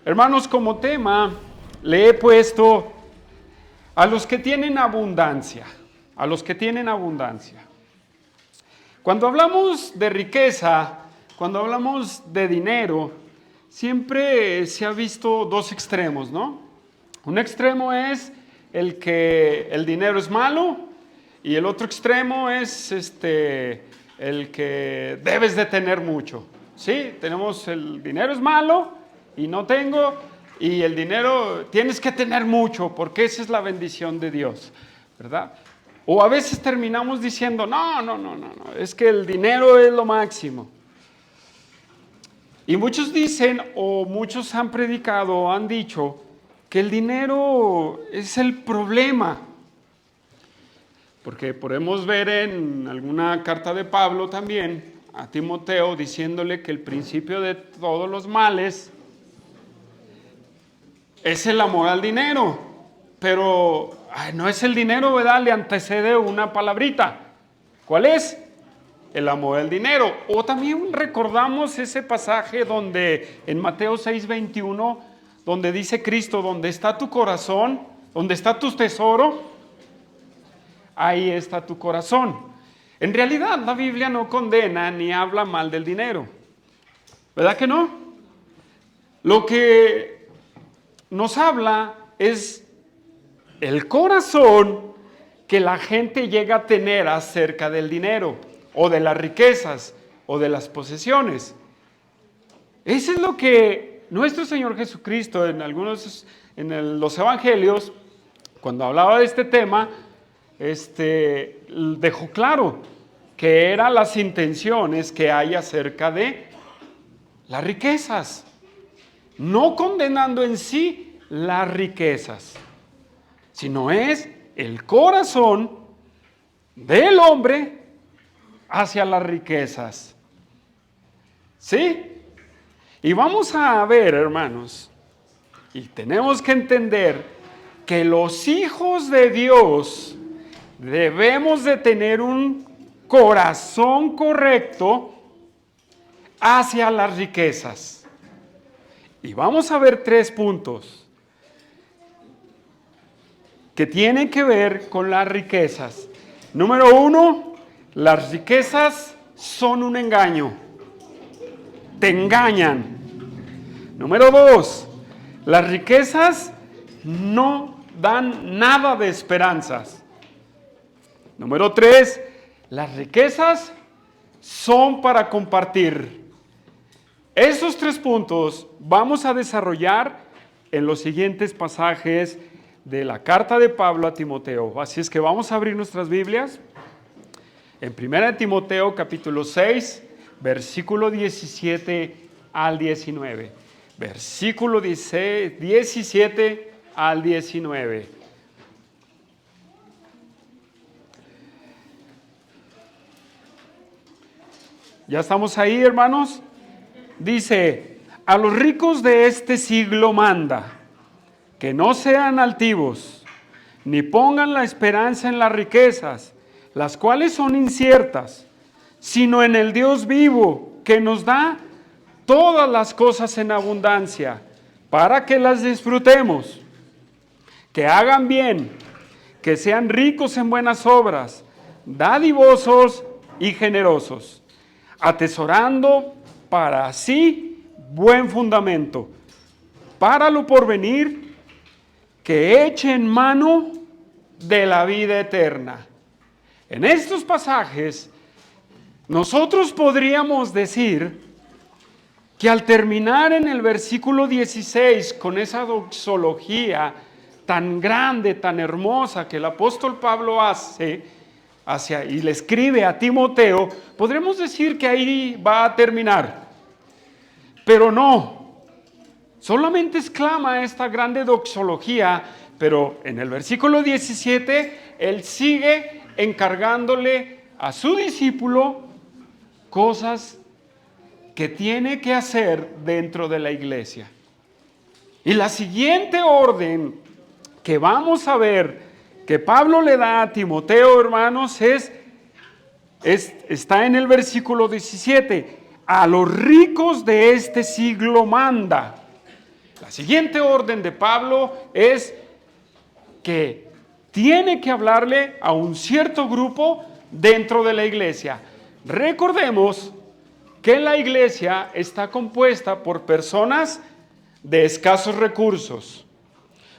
Hermanos, como tema le he puesto a los que tienen abundancia, a los que tienen abundancia. Cuando hablamos de riqueza, cuando hablamos de dinero, siempre se ha visto dos extremos, ¿no? Un extremo es el que el dinero es malo y el otro extremo es el que debes de tener mucho. Sí, tenemos el dinero es malo y no tengo, y el dinero tienes que tener mucho porque esa es la bendición de Dios, ¿verdad? O a veces terminamos diciendo, no, es que el dinero es lo máximo. Y muchos dicen, o muchos han predicado o han dicho, que el dinero es el problema. Porque podemos ver en alguna carta de Pablo también a Timoteo diciéndole que el principio de todos los males es el amor al dinero. Pero no es el dinero, ¿verdad? Le antecede una palabrita. ¿Cuál es? El amor al dinero. O también recordamos ese pasaje donde en Mateo 6:21, donde dice Cristo, donde está tu corazón, donde está tu tesoro, ahí está tu corazón. En realidad la Biblia no condena ni habla mal del dinero, ¿verdad que no? Lo que nos habla es el corazón que la gente llega a tener acerca del dinero, o de las riquezas, o de las posesiones. Eso es lo que nuestro Señor Jesucristo en los evangelios, cuando hablaba de este tema, dejó claro que eran las intenciones que hay acerca de las riquezas, no condenando en sí las riquezas, sino es el corazón del hombre hacia las riquezas. ¿Sí? Y vamos a ver, hermanos, y tenemos que entender que los hijos de Dios debemos de tener un corazón correcto hacia las riquezas. Y vamos a ver 3 puntos que tienen que ver con las riquezas. Número 1, las riquezas son un engaño. Te engañan. Número 2, las riquezas no dan nada de esperanzas. Número 3, las riquezas son para compartir. Esos 3 puntos vamos a desarrollar en los siguientes pasajes de la carta de Pablo a Timoteo. Así es que vamos a abrir nuestras Biblias en 1 Timoteo capítulo 6, versículo 17 al 19. Versículo 17 al 19. ¿Ya estamos ahí, hermanos? Dice, a los ricos de este siglo manda, que no sean altivos, ni pongan la esperanza en las riquezas, las cuales son inciertas, sino en el Dios vivo, que nos da todas las cosas en abundancia, para que las disfrutemos, que hagan bien, que sean ricos en buenas obras, dadivosos y generosos, atesorando para sí buen fundamento, para lo porvenir, que echen mano de la vida eterna. En estos pasajes, nosotros podríamos decir que al terminar en el versículo 16 con esa doxología tan grande, tan hermosa que el apóstol Pablo hace y le escribe a Timoteo, podremos decir que ahí va a terminar. Pero no, solamente exclama esta grande doxología, pero en el versículo 17 él sigue encargándole a su discípulo cosas que tiene que hacer dentro de la iglesia. Y la siguiente orden que vamos a ver que Pablo le da a Timoteo, hermanos, está en el versículo 17. A los ricos de este siglo manda. La siguiente orden de Pablo es que tiene que hablarle a un cierto grupo dentro de la iglesia. Recordemos que la iglesia está compuesta por personas de escasos recursos,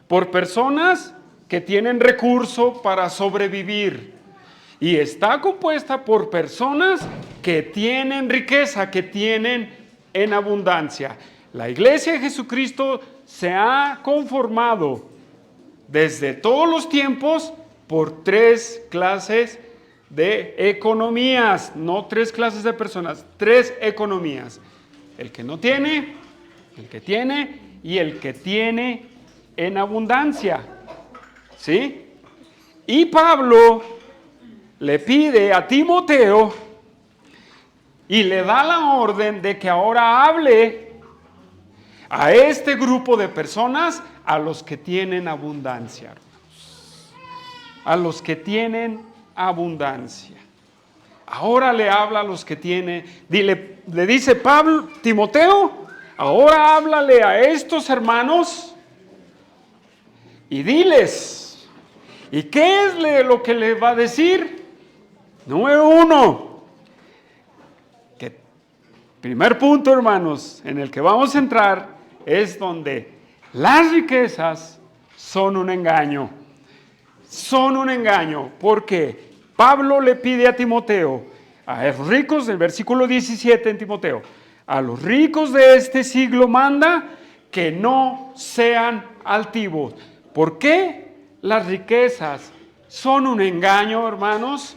por personas que tienen recurso para sobrevivir, y está compuesta por personas que tienen riqueza, que tienen en abundancia. La iglesia de Jesucristo se ha conformado desde todos los tiempos por tres clases de economías, no tres clases de personas, tres economías. El que no tiene, el que tiene y el que tiene en abundancia. ¿Sí? Y Pablo le pide a Timoteo y le da la orden de que ahora hable a este grupo de personas, a los que tienen abundancia, hermanos. A los que tienen abundancia. Ahora le habla a los que tienen, le dice Pablo, Timoteo, ahora háblale a estos hermanos y diles. ¿Y qué es lo que le va a decir? Número uno, que primer punto, hermanos, en el que vamos a entrar es donde las riquezas son un engaño. Son un engaño, porque Pablo le pide a Timoteo, a los ricos, del versículo 17 en Timoteo, a los ricos de este siglo manda que no sean altivos. ¿Por qué las riquezas son un engaño, hermanos?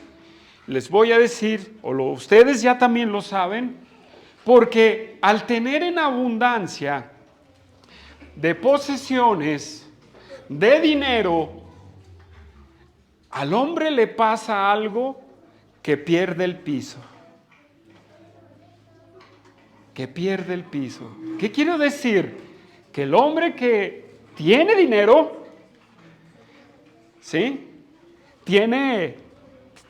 Les voy a decir, ustedes ya también lo saben, porque al tener en abundancia de posesiones, de dinero, al hombre le pasa algo que pierde el piso. Que pierde el piso. ¿Qué quiero decir? Que el hombre que tiene dinero, ¿sí?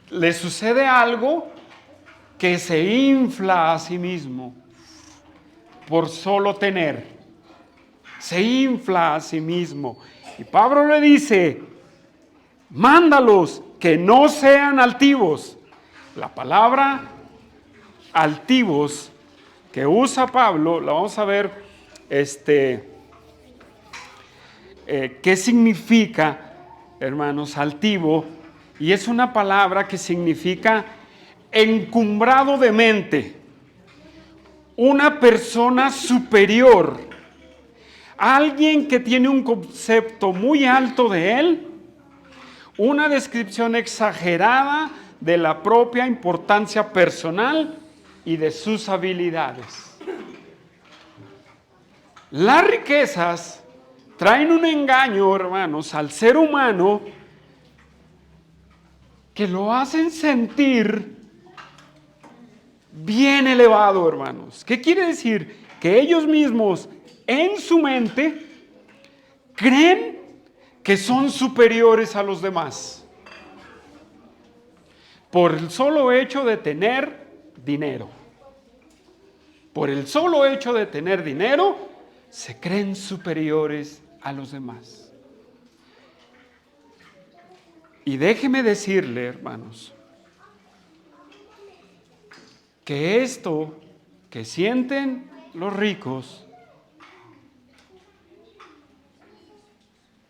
Le sucede algo que se infla a sí mismo por solo tener. Se infla a sí mismo. Y Pablo le dice, mándalos que no sean altivos. La palabra altivos que usa Pablo, la vamos a ver, qué significa, hermanos, altivo. Y es una palabra que significa encumbrado de mente, una persona superior, alguien que tiene un concepto muy alto de él, una descripción exagerada de la propia importancia personal y de sus habilidades. Las riquezas traen un engaño, hermanos, al ser humano, que lo hacen sentir bien elevado, hermanos. ¿Qué quiere decir? Que ellos mismos en su mente creen que son superiores a los demás por el solo hecho de tener dinero. Por el solo hecho de tener dinero, se creen superiores a los demás. Y déjeme decirle, hermanos, que esto que sienten los ricos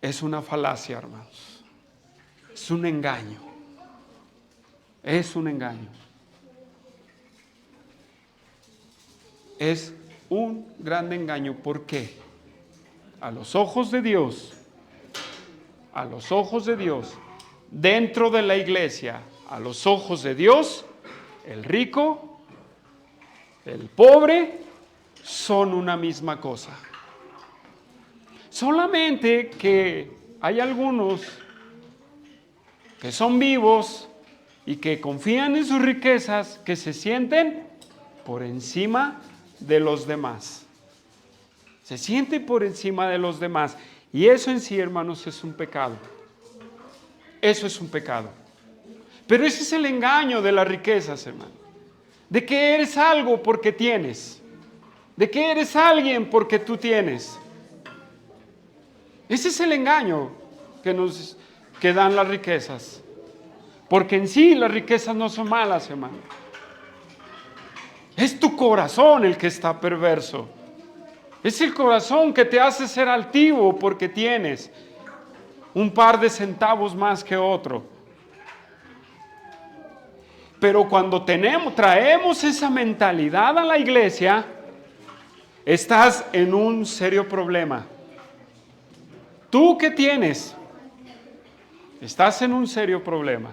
es una falacia, hermanos. Es un engaño. Es un engaño. Es un gran engaño. ¿Por qué? A los ojos de Dios, dentro de la iglesia, a los ojos de Dios, el rico, el pobre, son una misma cosa. Solamente que hay algunos que son vivos y que confían en sus riquezas, que se sienten por encima de los demás. Se sienten por encima de los demás. Y eso en sí, hermanos, es un pecado. Eso es un pecado. Pero ese es el engaño de las riquezas, hermano. De que eres algo porque tienes. De que eres alguien porque tú tienes. Ese es el engaño que dan las riquezas. Porque en sí las riquezas no son malas, hermano. Es tu corazón el que está perverso. Es el corazón que te hace ser altivo porque tienes un par de centavos más que otro. Pero cuando traemos esa mentalidad a la iglesia, estás en un serio problema. ¿Tú qué tienes? Estás en un serio problema.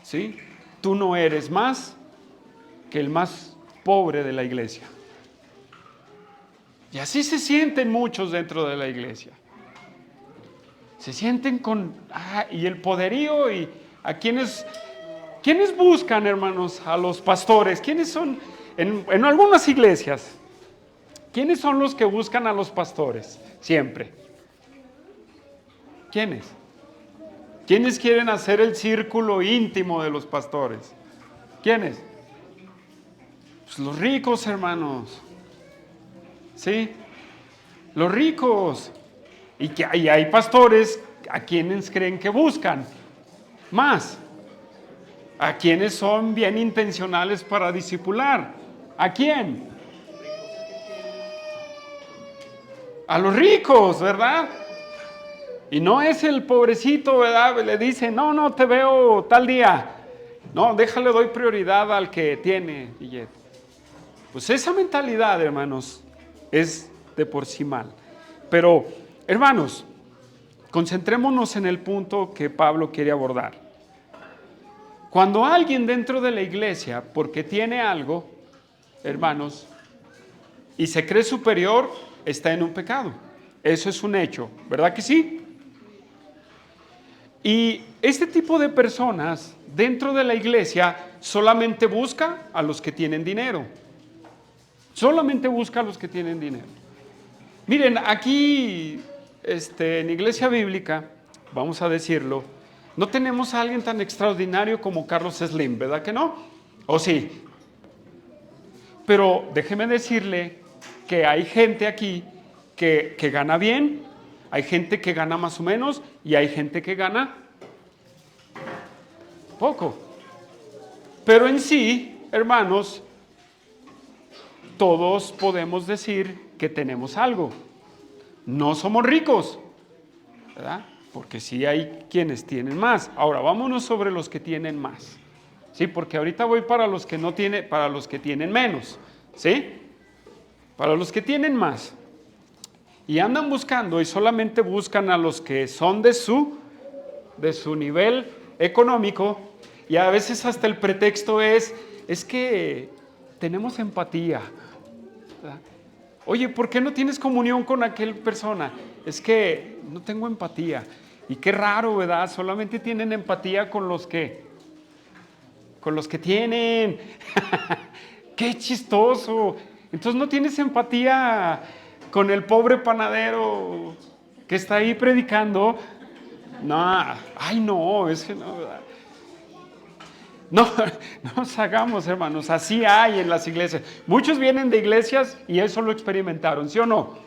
¿Sí? Tú no eres más que el más pobre de la iglesia. Y así se sienten muchos dentro de la iglesia. Se sienten con y el poderío y a quienes buscan, hermanos, a los pastores. ¿Quiénes son en algunas iglesias? ¿Quiénes son los que buscan a los pastores? Siempre. ¿Quiénes? ¿Quiénes quieren hacer el círculo íntimo de los pastores? ¿Quiénes? Pues los ricos, hermanos. ¿Sí? Los ricos. Y hay pastores a quienes creen que buscan más. A quienes son bien intencionales para discipular. ¿A quién? A los ricos, ¿verdad? Y no es el pobrecito, ¿verdad? Le dice, no te veo tal día. No, déjale, doy prioridad al que tiene billete. Pues esa mentalidad, hermanos, es de por sí mal. Pero, hermanos, concentrémonos en el punto que Pablo quiere abordar. Cuando alguien dentro de la iglesia, porque tiene algo, hermanos, y se cree superior, está en un pecado. Eso es un hecho, ¿verdad que sí? Y este tipo de personas dentro de la iglesia solamente busca a los que tienen dinero. Solamente busca a los que tienen dinero. Miren, aquí en Iglesia Bíblica, vamos a decirlo, no tenemos a alguien tan extraordinario como Carlos Slim, ¿verdad que no? ¿O sí? Pero déjeme decirle que hay gente aquí que gana bien, hay gente que gana más o menos y hay gente que gana poco. Pero en sí, hermanos, todos podemos decir que tenemos algo. No somos ricos, ¿verdad? Porque sí hay quienes tienen más. Ahora, vámonos sobre los que tienen más. Sí, porque ahorita voy para los que no tienen, para los que tienen menos, ¿sí? Para los que tienen más. Y andan buscando y solamente buscan a los que son de su nivel económico, y a veces hasta el pretexto es que tenemos empatía, ¿verdad? Oye, ¿por qué no tienes comunión con aquella persona? Es que no tengo empatía. Y qué raro, ¿verdad? Solamente tienen empatía con los que tienen. Qué chistoso. Entonces no tienes empatía con el pobre panadero que está ahí predicando. No, es que no, ¿verdad? No nos hagamos, hermanos, así hay en las iglesias. Muchos vienen de iglesias y eso lo experimentaron, ¿sí o no?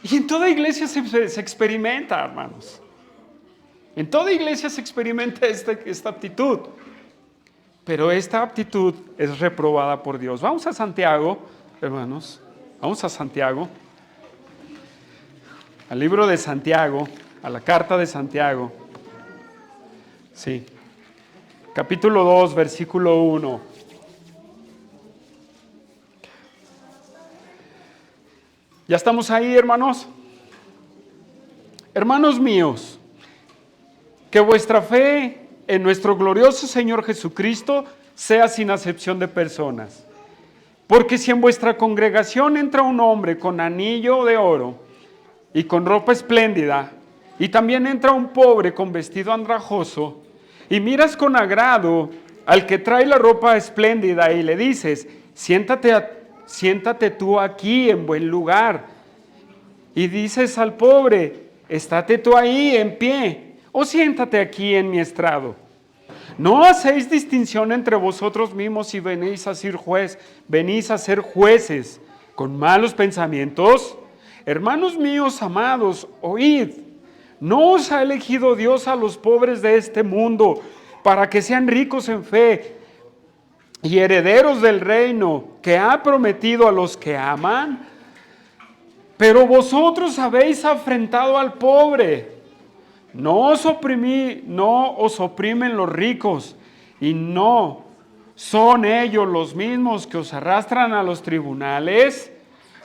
Y en toda iglesia se experimenta, hermanos. En toda iglesia se experimenta esta actitud. Pero esta actitud es reprobada por Dios. Vamos a Santiago, hermanos. Vamos a Santiago. Al libro de Santiago, a la carta de Santiago. Sí. Capítulo 2, versículo 1. ¿Ya estamos ahí, hermanos? Hermanos míos, que vuestra fe en nuestro glorioso Señor Jesucristo sea sin acepción de personas. Porque si en vuestra congregación entra un hombre con anillo de oro y con ropa espléndida, y también entra un pobre con vestido andrajoso, y miras con agrado al que trae la ropa espléndida y le dices, siéntate tú aquí en buen lugar. Y dices al pobre, estate tú ahí en pie, o siéntate aquí en mi estrado. ¿No hacéis distinción entre vosotros mismos y venís a ser jueces con malos pensamientos. Hermanos míos amados, oíd, ¿no os ha elegido Dios a los pobres de este mundo para que sean ricos en fe y herederos del reino que ha prometido a los que aman? Pero vosotros habéis afrentado al pobre. No os oprimen los ricos, y no son ellos los mismos que os arrastran a los tribunales.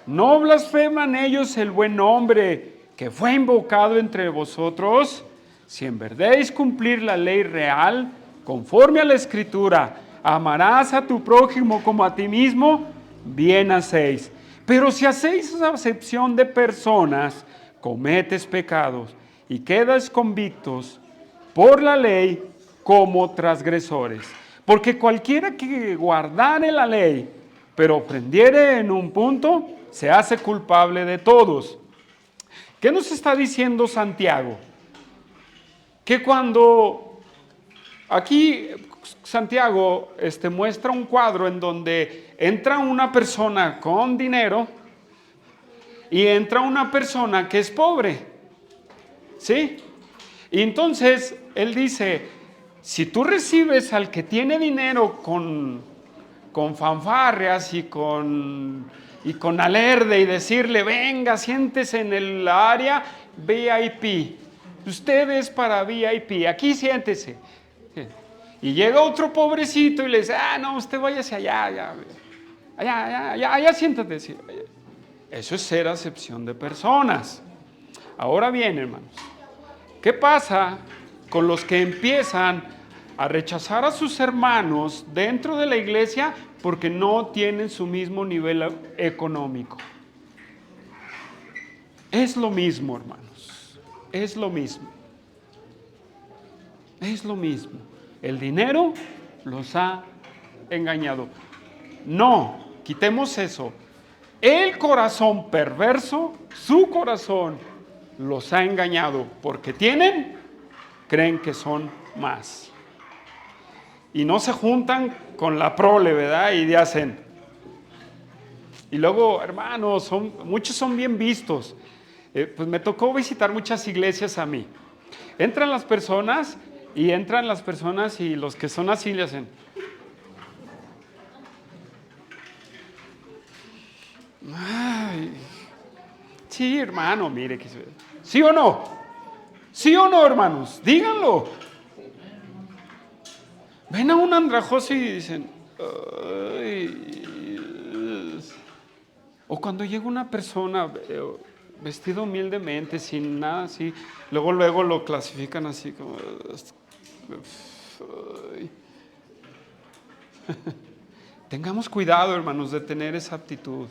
¿No blasfeman ellos el buen nombre que fue invocado entre vosotros? Si en verdad cumplir la ley real, conforme a la Escritura, amarás a tu prójimo como a ti mismo, bien hacéis. Pero si hacéis acepción de personas, cometes pecados y quedas convictos por la ley como transgresores. Porque cualquiera que guardare la ley, pero prendiere en un punto, se hace culpable de todos. ¿Qué nos está diciendo Santiago? Que cuando aquí Santiago muestra un cuadro en donde entra una persona con dinero y entra una persona que es pobre, ¿sí? Y entonces él dice, si tú recibes al que tiene dinero con fanfarrias y con alarde y decirle, venga, siéntese en el área VIP, usted es para VIP, aquí siéntese. Y llega otro pobrecito y le dice, no, usted váyase allá, allá siéntate. Sí. Eso es ser acepción de personas. Ahora bien, hermanos, ¿qué pasa con los que empiezan a rechazar a sus hermanos dentro de la iglesia porque no tienen su mismo nivel económico? Es lo mismo, hermanos, es lo mismo. Es lo mismo. El dinero los ha engañado. No, quitemos eso. El corazón perverso, su corazón, los ha engañado porque creen que son más. Y no se juntan con la prole, ¿verdad? Y hacen. Y luego, hermanos, muchos son bien vistos. Pues me tocó visitar muchas iglesias a mí. Entran las personas y los que son así le hacen. Ay, sí, hermano, mire que ¿sí o no? ¿Sí o no, hermanos? Díganlo. Ven a un andrajoso y dicen, ay. O cuando llega una persona vestido humildemente, sin nada así, luego lo clasifican así como. Tengamos cuidado, hermanos, de tener esa actitud.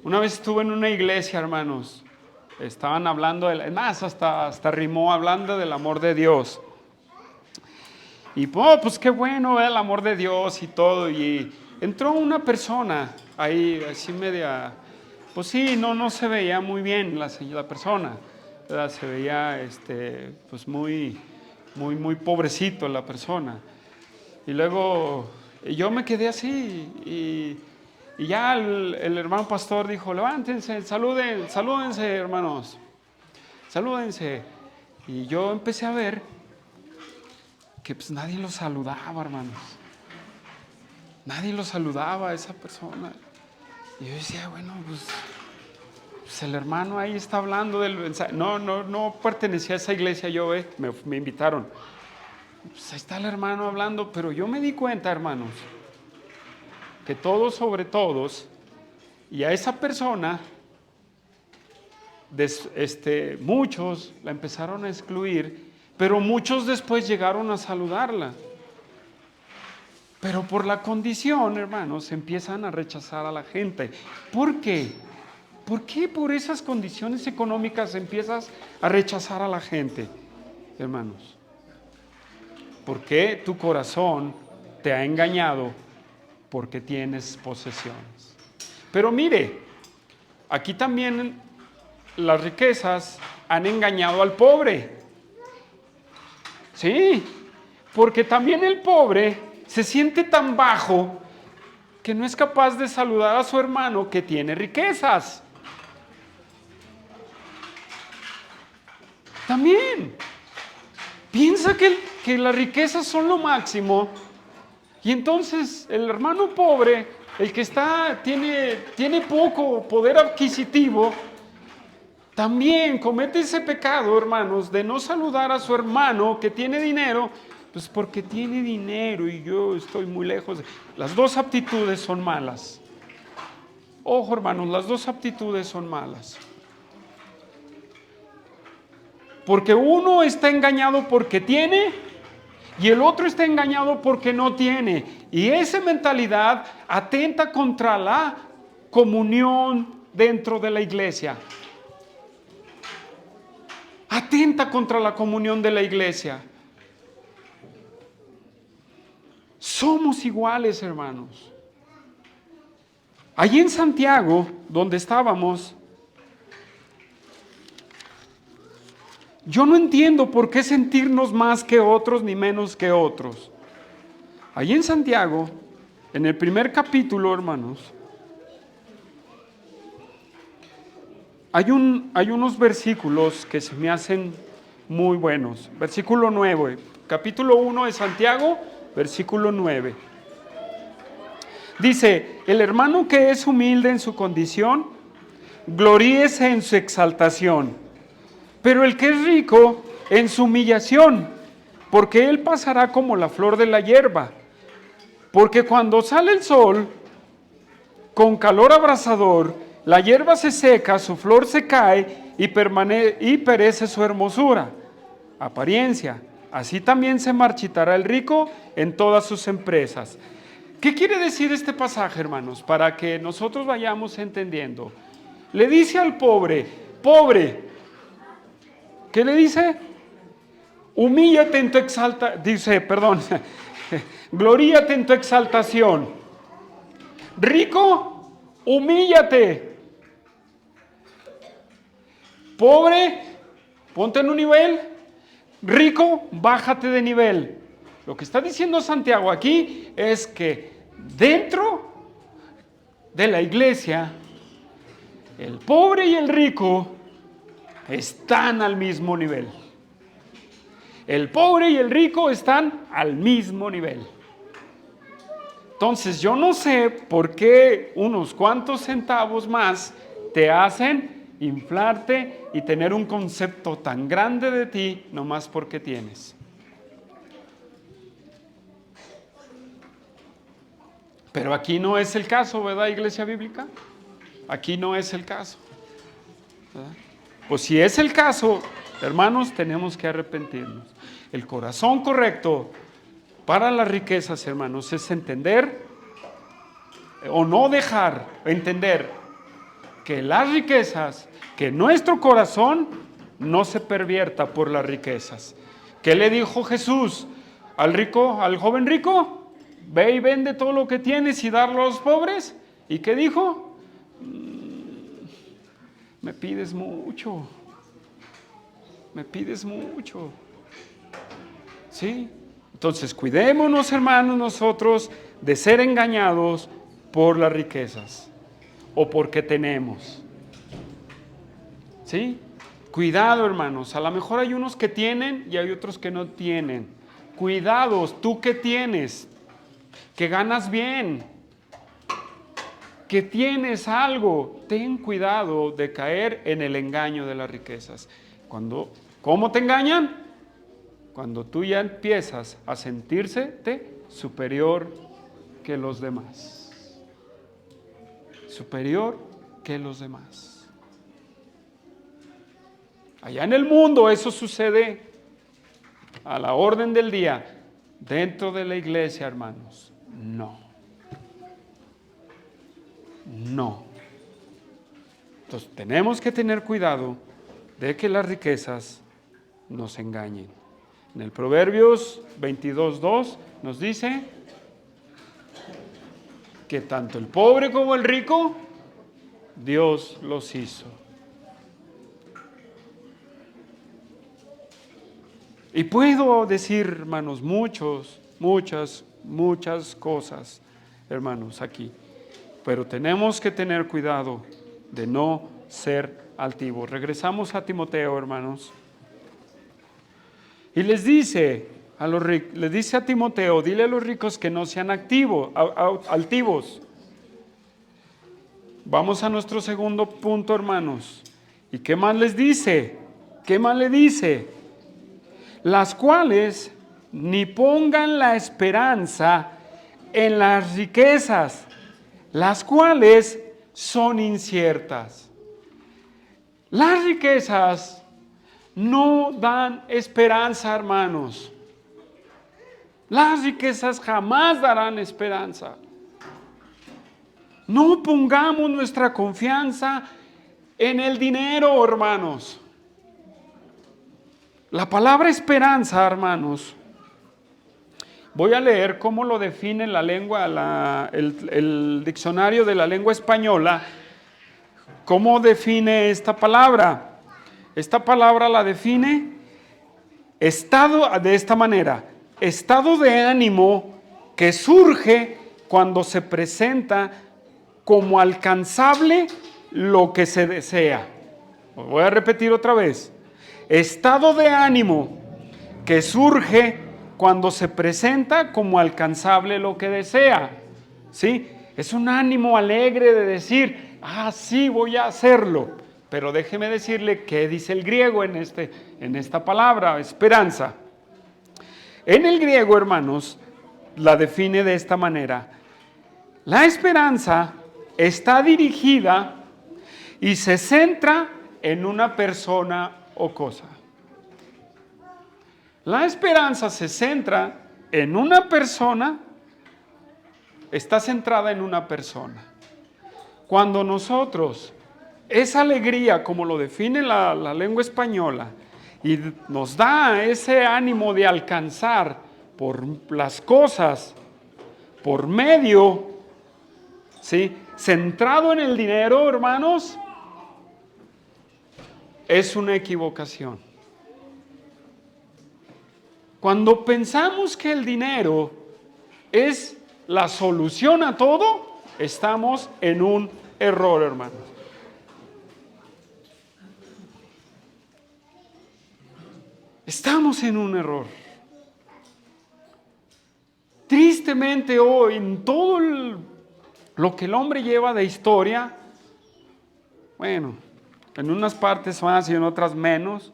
Una vez estuve en una iglesia, hermanos, estaban hablando, hasta rimó hablando del amor de Dios. Y pues qué bueno el amor de Dios y todo. Y entró una persona ahí, así media, pues sí, no se veía muy bien la persona, ¿verdad? Se veía pues muy pobrecito la persona. Y luego yo me quedé así y ya el hermano pastor dijo, levántense, salúdense, hermanos, salúdense. Y yo empecé a ver que pues nadie lo saludaba, hermanos. Nadie lo saludaba a esa persona. Y yo decía, bueno, pues el hermano ahí está hablando del mensaje. No pertenecía a esa iglesia yo, me invitaron. Pues ahí está el hermano hablando, pero yo me di cuenta, hermanos, que todos sobre todos, y a esa persona, muchos la empezaron a excluir, pero muchos después llegaron a saludarla. Pero por la condición, hermanos, empiezan a rechazar a la gente. ¿Por qué? ¿Por qué por esas condiciones económicas empiezas a rechazar a la gente, hermanos? Porque tu corazón te ha engañado porque tienes posesiones. Pero mire, aquí también las riquezas han engañado al pobre. Sí, porque también el pobre se siente tan bajo que no es capaz de saludar a su hermano que tiene riquezas. También piensa que las riquezas son lo máximo, y entonces el hermano pobre, el que tiene poco poder adquisitivo, también comete ese pecado, hermanos, de no saludar a su hermano que tiene dinero, pues porque tiene dinero y yo estoy muy lejos. Las dos aptitudes son malas. Ojo, hermanos, las dos aptitudes son malas. Porque uno está engañado porque tiene y el otro está engañado porque no tiene. Y esa mentalidad atenta contra la comunión dentro de la iglesia. Atenta contra la comunión de la iglesia. Somos iguales, hermanos. Allí en Santiago, donde estábamos, yo no entiendo por qué sentirnos más que otros ni menos que otros. Allí en Santiago, en el primer capítulo, hermanos, hay unos versículos que se me hacen muy buenos. Versículo 9, capítulo 1 de Santiago, versículo 9. Dice, el hermano que es humilde en su condición, gloríese en su exaltación, pero el que es rico en su humillación, porque él pasará como la flor de la hierba. Porque cuando sale el sol, con calor abrasador, la hierba se seca, su flor se cae y perece su hermosura, apariencia. Así también se marchitará el rico en todas sus empresas. ¿Qué quiere decir este pasaje, hermanos? Para que nosotros vayamos entendiendo. Le dice al pobre, ¿qué le dice? Humíllate en tu gloríate en tu exaltación. Rico, humíllate. Pobre, ponte en un nivel. Rico, bájate de nivel. Lo que está diciendo Santiago aquí es que dentro de la iglesia, el pobre y el rico están al mismo nivel. El pobre y el rico están al mismo nivel. Entonces yo no sé por qué unos cuantos centavos más te hacen inflarte y tener un concepto tan grande de ti nomás porque tienes. Pero aquí no es el caso, ¿verdad, Iglesia Bíblica? Aquí no es el caso, ¿verdad? Pues si es el caso, hermanos, tenemos que arrepentirnos. El corazón correcto para las riquezas, hermanos, es entender o no dejar entender que las riquezas, que nuestro corazón no se pervierta por las riquezas. ¿Qué le dijo Jesús al joven rico? Ve y vende todo lo que tienes y darlo a los pobres. ¿Y qué dijo? Me pides mucho. Me pides mucho. ¿Sí? Entonces, cuidémonos, hermanos, nosotros de ser engañados por las riquezas o porque tenemos. ¿Sí? Cuidado, hermanos. A lo mejor hay unos que tienen y hay otros que no tienen. Cuidados, tú que tienes, que ganas bien, que tienes algo, ten cuidado de caer en el engaño de las riquezas. ¿Cómo te engañan? Cuando tú ya empiezas a sentirte superior que los demás. Superior que los demás. Allá en el mundo eso sucede a la orden del día. Dentro de la iglesia, hermanos, no. No. Entonces tenemos que tener cuidado de que las riquezas nos engañen. En el Proverbios 22:2 nos dice que tanto el pobre como el rico, Dios los hizo. Y puedo decir, hermanos, muchas cosas hermanos, aquí. Pero tenemos que tener cuidado de no ser altivos. Regresamos a Timoteo, hermanos. Y les dice a Timoteo, dile a los ricos que no sean altivos. Vamos a nuestro segundo punto, hermanos. ¿Y qué más les dice? ¿Qué más le dice? Las cuales ni pongan la esperanza en las riquezas, las cuales son inciertas. Las riquezas no dan esperanza, hermanos. Las riquezas jamás darán esperanza. No pongamos nuestra confianza en el dinero, hermanos. La palabra esperanza, hermanos, voy a leer cómo lo define la lengua, el diccionario de la lengua española. ¿Cómo define esta palabra? Esta palabra la define estado de esta manera: estado de ánimo que surge cuando se presenta como alcanzable lo que se desea. Voy a repetir otra vez. Estado de ánimo que surge cuando se presenta como alcanzable lo que desea. ¿Sí? Es un ánimo alegre de decir, sí, voy a hacerlo. Pero déjeme decirle qué dice el griego en esta palabra, esperanza. En el griego, hermanos, la define de esta manera: la esperanza está dirigida y se centra en una persona o cosa. La esperanza se centra en una persona, está centrada en una persona. Cuando nosotros, esa alegría, como lo define la lengua española, y nos da ese ánimo de alcanzar por las cosas, por medio, ¿sí?, centrado en el dinero, hermanos, es una equivocación. Cuando pensamos que el dinero es la solución a todo, estamos en un error, hermanos. Estamos en un error. Tristemente hoy, en todo lo que el hombre lleva de historia, bueno, en unas partes más y en otras menos,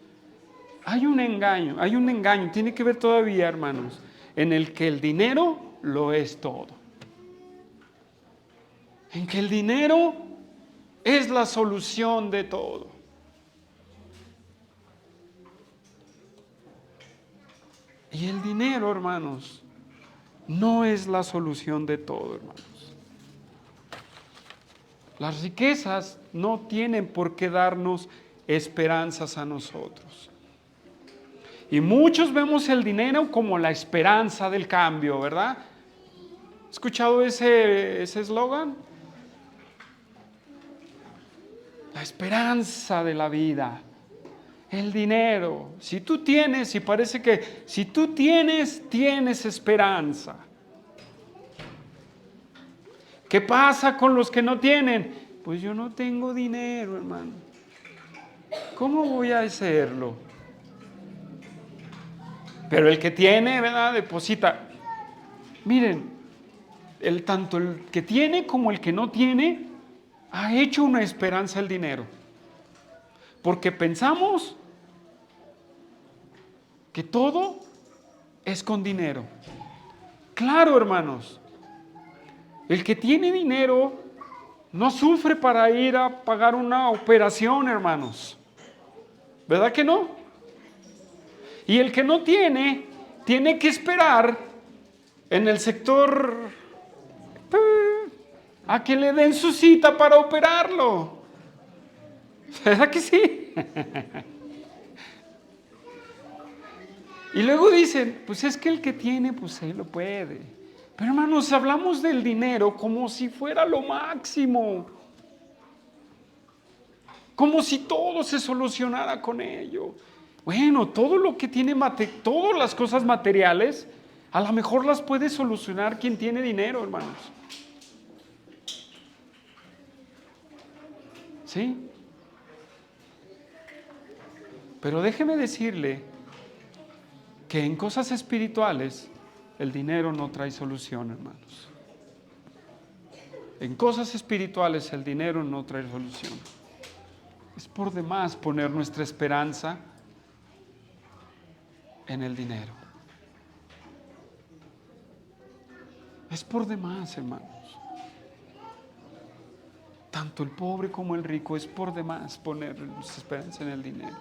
hay un engaño, tiene que ver todavía, hermanos, en el que el dinero lo es todo. En que el dinero es la solución de todo. Y el dinero, hermanos, no es la solución de todo, hermanos. Las riquezas no tienen por qué darnos esperanzas a nosotros. Y muchos vemos el dinero como la esperanza del cambio, ¿verdad? ¿Has escuchado ese eslogan? La esperanza de la vida. El dinero. Si tú tienes, y parece que si tú tienes esperanza. ¿Qué pasa con los que no tienen? Pues yo no tengo dinero, hermano. ¿Cómo voy a hacerlo? Pero el que tiene, ¿verdad?, deposita. Miren, tanto el que tiene como el que no tiene ha hecho una esperanza el dinero. Porque pensamos que todo es con dinero. Claro, hermanos, el que tiene dinero no sufre para ir a pagar una operación, hermanos. ¿Verdad que no? Y el que no tiene que esperar en el sector a que le den su cita para operarlo. ¿Verdad que sí? Y luego dicen, pues es que el que tiene, pues él lo puede. Pero hermanos, hablamos del dinero como si fuera lo máximo. Como si todo se solucionara con ello. Bueno, todo lo que tiene, todas las cosas materiales, a lo mejor las puede solucionar quien tiene dinero, hermanos. ¿Sí? Pero déjeme decirle que en cosas espirituales el dinero no trae solución, hermanos. En cosas espirituales el dinero no trae solución. Es por demás poner nuestra esperanza en el dinero. Es por demás, hermanos. Tanto el pobre como el rico, es por demás poner nuestra esperanza en el dinero.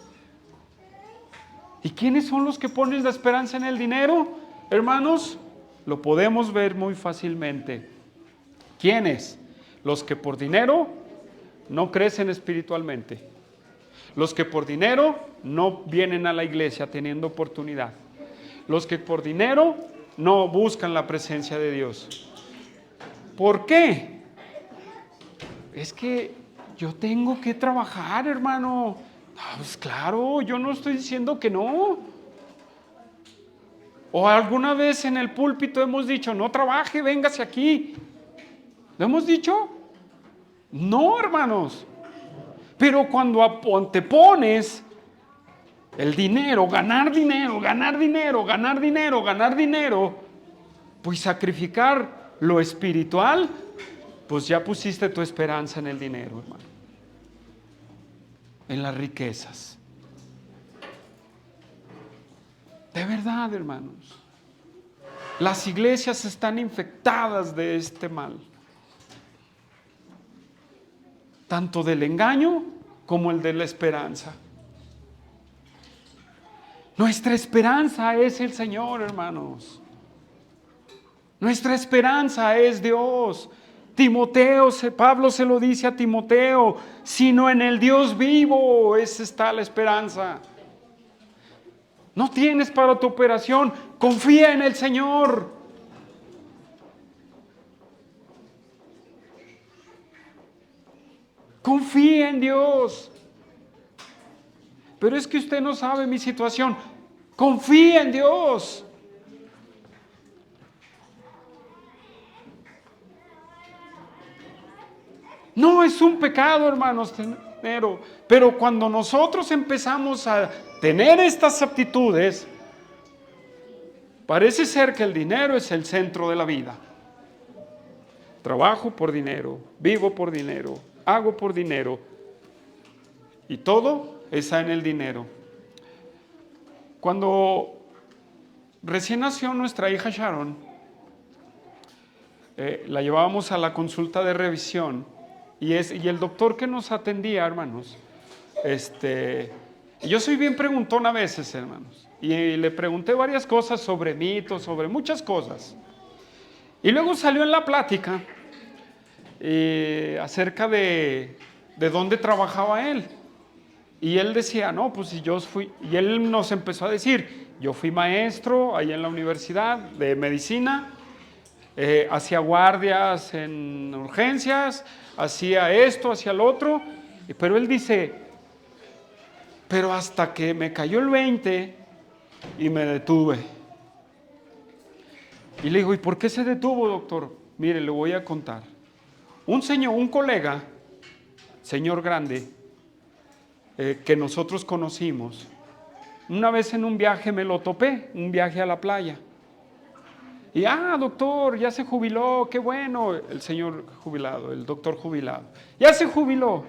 ¿Y quiénes son los que ponen la esperanza en el dinero, hermanos? Lo podemos ver muy fácilmente. ¿Quiénes? Los que por dinero no crecen espiritualmente. Los que por dinero no vienen a la iglesia teniendo oportunidad. Los que por dinero no buscan la presencia de Dios. ¿Por qué? Es que yo tengo que trabajar, hermano. Pues claro, yo no estoy diciendo que no. O alguna vez en el púlpito hemos dicho, no trabaje, véngase aquí. ¿Lo hemos dicho? No, hermanos. Pero cuando antepones el dinero, ganar dinero, ganar dinero, ganar dinero, ganar dinero, pues sacrificar lo espiritual, pues ya pusiste tu esperanza en el dinero, hermano. En las riquezas. De verdad, hermanos. Las iglesias están infectadas de este mal. Tanto del engaño como el de la esperanza. Nuestra esperanza es el Señor, hermanos. Nuestra esperanza es Dios. Timoteo, Pablo se lo dice a Timoteo, sino en el Dios vivo, esa está la esperanza. No tienes para tu operación, confía en el Señor. Confía en Dios. Pero es que usted no sabe mi situación. Confía en Dios. No es un pecado, hermanos, dinero. Pero cuando nosotros empezamos a tener estas aptitudes, parece ser que el dinero es el centro de la vida. Trabajo por dinero, vivo por dinero, hago por dinero. Y todo está en el dinero. Cuando recién nació nuestra hija Sharon, la llevábamos a la consulta de revisión. Y el doctor que nos atendía, hermanos, yo soy bien preguntón a veces, hermanos, y le pregunté varias cosas sobre mitos, sobre muchas cosas. Y luego salió en la plática acerca de dónde trabajaba él. Y él decía, no, pues si yo fui, y él nos empezó a decir, yo fui maestro ahí en la universidad de medicina, hacía guardias en urgencias, hacía esto, hacía lo otro, pero él dice, pero hasta que me cayó el 20 y me detuve. Y le digo, ¿y por qué se detuvo, doctor? Mire, le voy a contar. Un colega, señor grande, que nosotros conocimos, una vez en un viaje me lo topé, un viaje a la playa. Y, doctor, ya se jubiló, qué bueno, el señor jubilado, el doctor jubilado. Ya se jubiló,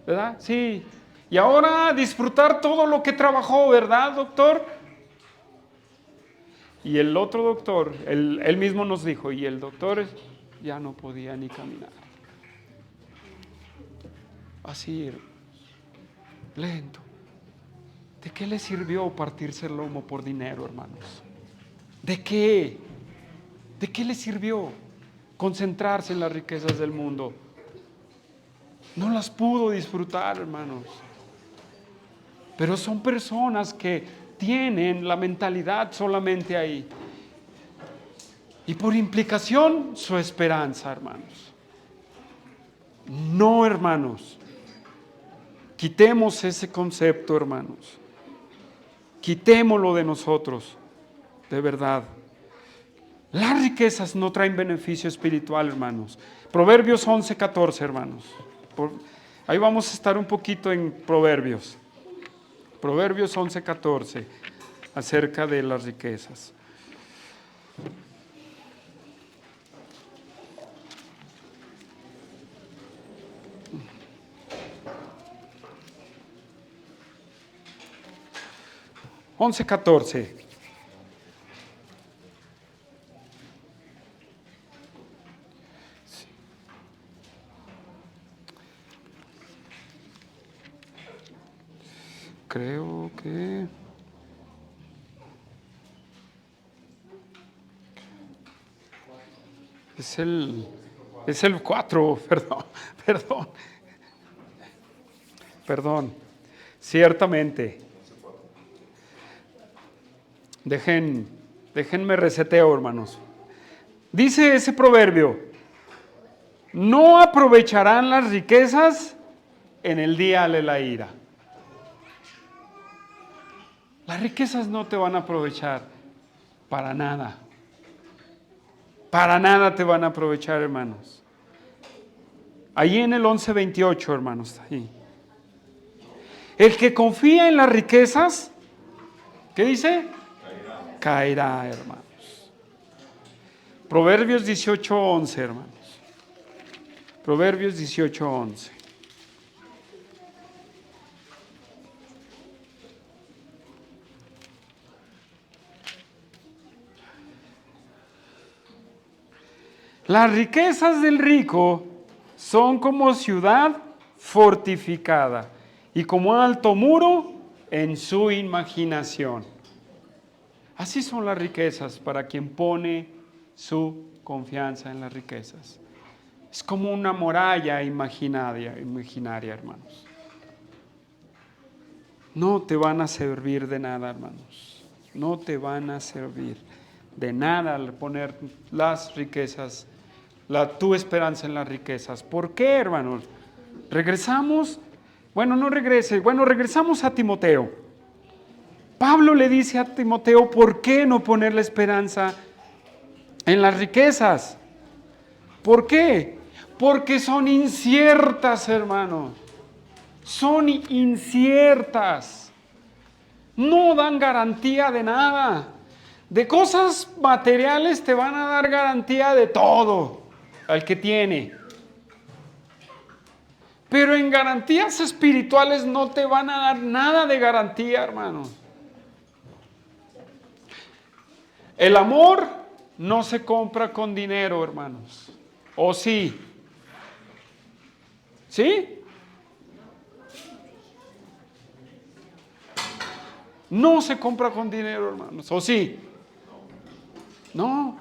¿verdad? Sí. Y ahora disfrutar todo lo que trabajó, ¿verdad, doctor? Y el otro doctor, él mismo nos dijo, y el doctor ya no podía ni caminar. Así, lento. ¿De qué le sirvió partirse el lomo por dinero, hermanos? ¿De qué? ¿De qué le sirvió concentrarse en las riquezas del mundo? No las pudo disfrutar, hermanos. Pero son personas que tienen la mentalidad solamente ahí. Y por implicación, su esperanza, hermanos. No, hermanos. Quitemos ese concepto, hermanos. Quitémoslo de nosotros. De verdad. Las riquezas no traen beneficio espiritual, hermanos. Proverbios 11:14, hermanos. Ahí vamos a estar un poquito en Proverbios. Proverbios 11:14, acerca de las riquezas. Once, 14. Creo que es el 4, perdón, ciertamente. Déjenme reseteo, hermanos. Dice ese proverbio: no aprovecharán las riquezas en el día de la ira. Las riquezas no te van a aprovechar para nada. Para nada te van a aprovechar, hermanos. Ahí en el 11:28, hermanos, ahí. El que confía en las riquezas, ¿qué dice? Caerá, hermanos. Proverbios 18:11, hermanos. Proverbios 18:11. Las riquezas del rico son como ciudad fortificada y como alto muro en su imaginación. Así son las riquezas para quien pone su confianza en las riquezas. Es como una muralla imaginaria, hermanos. No te van a servir de nada, hermanos. No te van a servir de nada al poner las riquezas, tu esperanza en las riquezas. ¿Por qué, hermanos? Regresamos a Timoteo. Pablo le dice a Timoteo, ¿por qué no poner la esperanza en las riquezas? ¿Por qué? Porque son inciertas, hermanos. Son inciertas. No dan garantía de nada. De cosas materiales te van a dar garantía de todo al que tiene. Pero en garantías espirituales no te van a dar nada de garantía, hermano. El amor no se compra con dinero, hermanos. ¿O sí? ¿Sí? No se compra con dinero, hermanos. ¿O sí? No.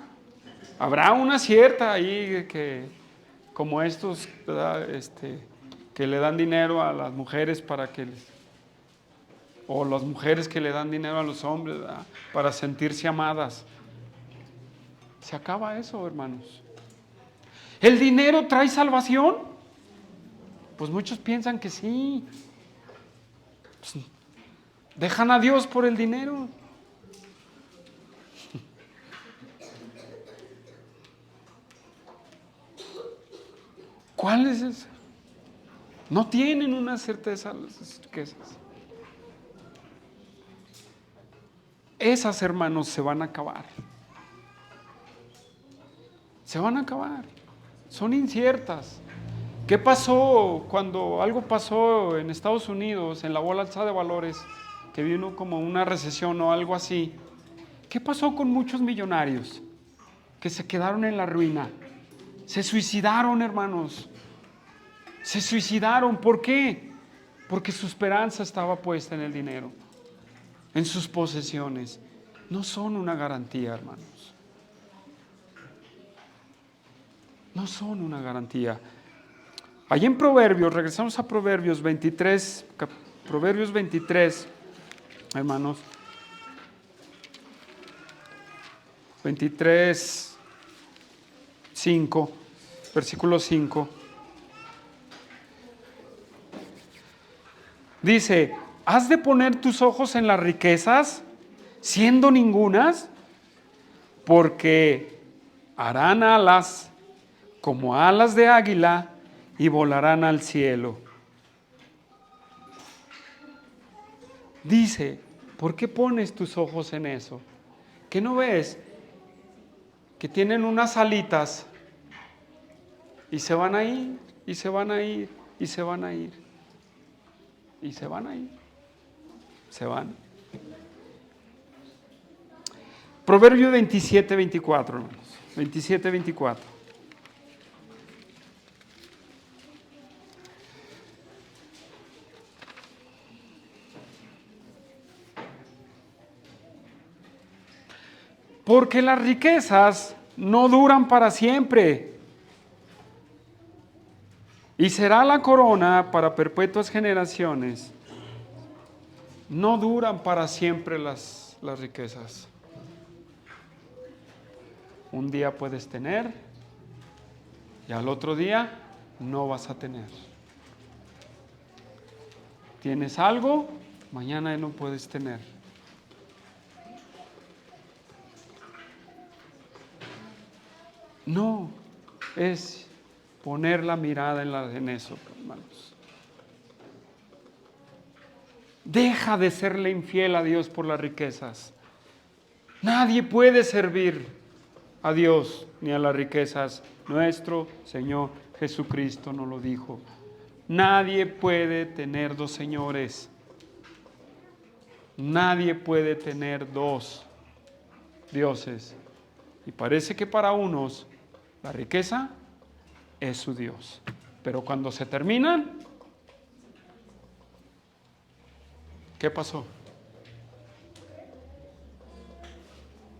Habrá una cierta ahí que, como estos, ¿verdad? Que le dan dinero a las mujeres o las mujeres que le dan dinero a los hombres, ¿verdad? Para sentirse amadas. Se acaba eso, hermanos. ¿El dinero trae salvación? Pues muchos piensan que sí. Pues, dejan a Dios por el dinero. ¿Cuál es eso? No tienen una certeza las riquezas. Esas, hermanos, se van a acabar. Se van a acabar. Son inciertas. ¿Qué pasó cuando algo pasó en Estados Unidos, en la bolsa de valores, que vino como una recesión o algo así? ¿Qué pasó con muchos millonarios que se quedaron en la ruina? Se suicidaron, hermanos. Se suicidaron. ¿Por qué? Porque su esperanza estaba puesta en el dinero, en sus posesiones. No son una garantía, hermanos. No son una garantía. Allí en Proverbios, regresamos a Proverbios 23, hermanos. 23, 5, versículo 5. Dice, ¿has de poner tus ojos en las riquezas, siendo ningunas? Porque harán alas como alas de águila y volarán al cielo. Dice, ¿por qué pones tus ojos en eso? ¿Qué no ves? Que tienen unas alitas y se van a ir, y se van a ir, y se van a ir, y se van a ir, se van. Proverbio 27, 24, hermanos. 27, 24. Porque las riquezas no duran para siempre, y será la corona para perpetuas generaciones. No duran para siempre las riquezas. Un día puedes tener y al otro día no vas a tener. Tienes algo, mañana no puedes tener. No, es poner la mirada en eso, hermanos. Deja de serle infiel a Dios por las riquezas. Nadie puede servir a Dios ni a las riquezas. Nuestro Señor Jesucristo nos lo dijo. Nadie puede tener dos señores. Nadie puede tener dos dioses. Y parece que para unos la riqueza es su Dios. Pero cuando se terminan, ¿qué pasó?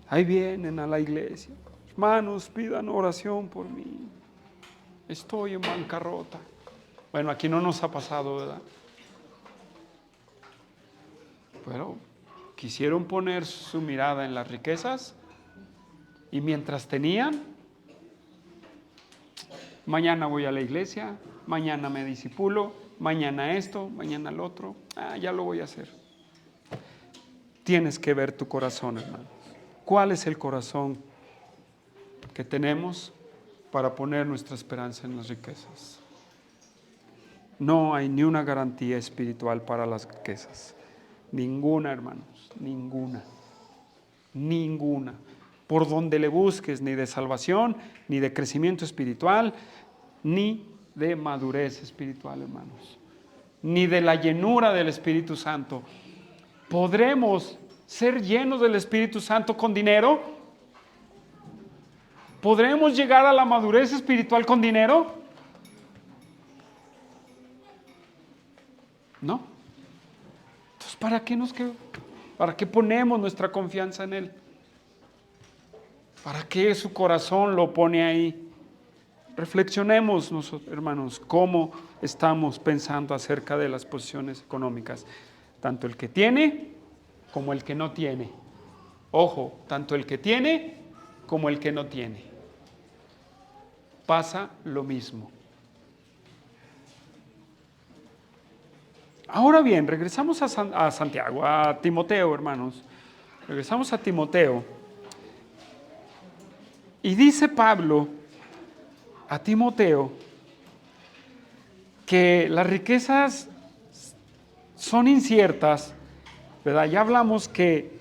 Ahí vienen a la iglesia. Hermanos, pidan oración por mí. Estoy en bancarrota. Bueno, aquí no nos ha pasado, ¿verdad? Pero quisieron poner su mirada en las riquezas y mientras tenían, mañana voy a la iglesia, mañana me disipulo, mañana esto, mañana el otro, ya lo voy a hacer. Tienes que ver tu corazón, hermano. ¿Cuál es el corazón que tenemos para poner nuestra esperanza en las riquezas? No hay ni una garantía espiritual para las riquezas. Ninguna, hermanos, ninguna. Ninguna. Por donde le busques, ni de salvación, ni de crecimiento espiritual, ni de madurez espiritual, hermanos. Ni de la llenura del Espíritu Santo. ¿Podremos ser llenos del Espíritu Santo con dinero? ¿Podremos llegar a la madurez espiritual con dinero? No. Entonces, ¿para qué ponemos nuestra confianza en Él? ¿Para qué su corazón lo pone ahí? Reflexionemos, hermanos, cómo estamos pensando acerca de las posiciones económicas. Tanto el que tiene como el que no tiene. Ojo, tanto el que tiene como el que no tiene. Pasa lo mismo. Ahora bien, regresamos a Santiago, a Timoteo, hermanos. Regresamos a Timoteo. Y dice Pablo a Timoteo que las riquezas son inciertas, ¿verdad? Ya hablamos que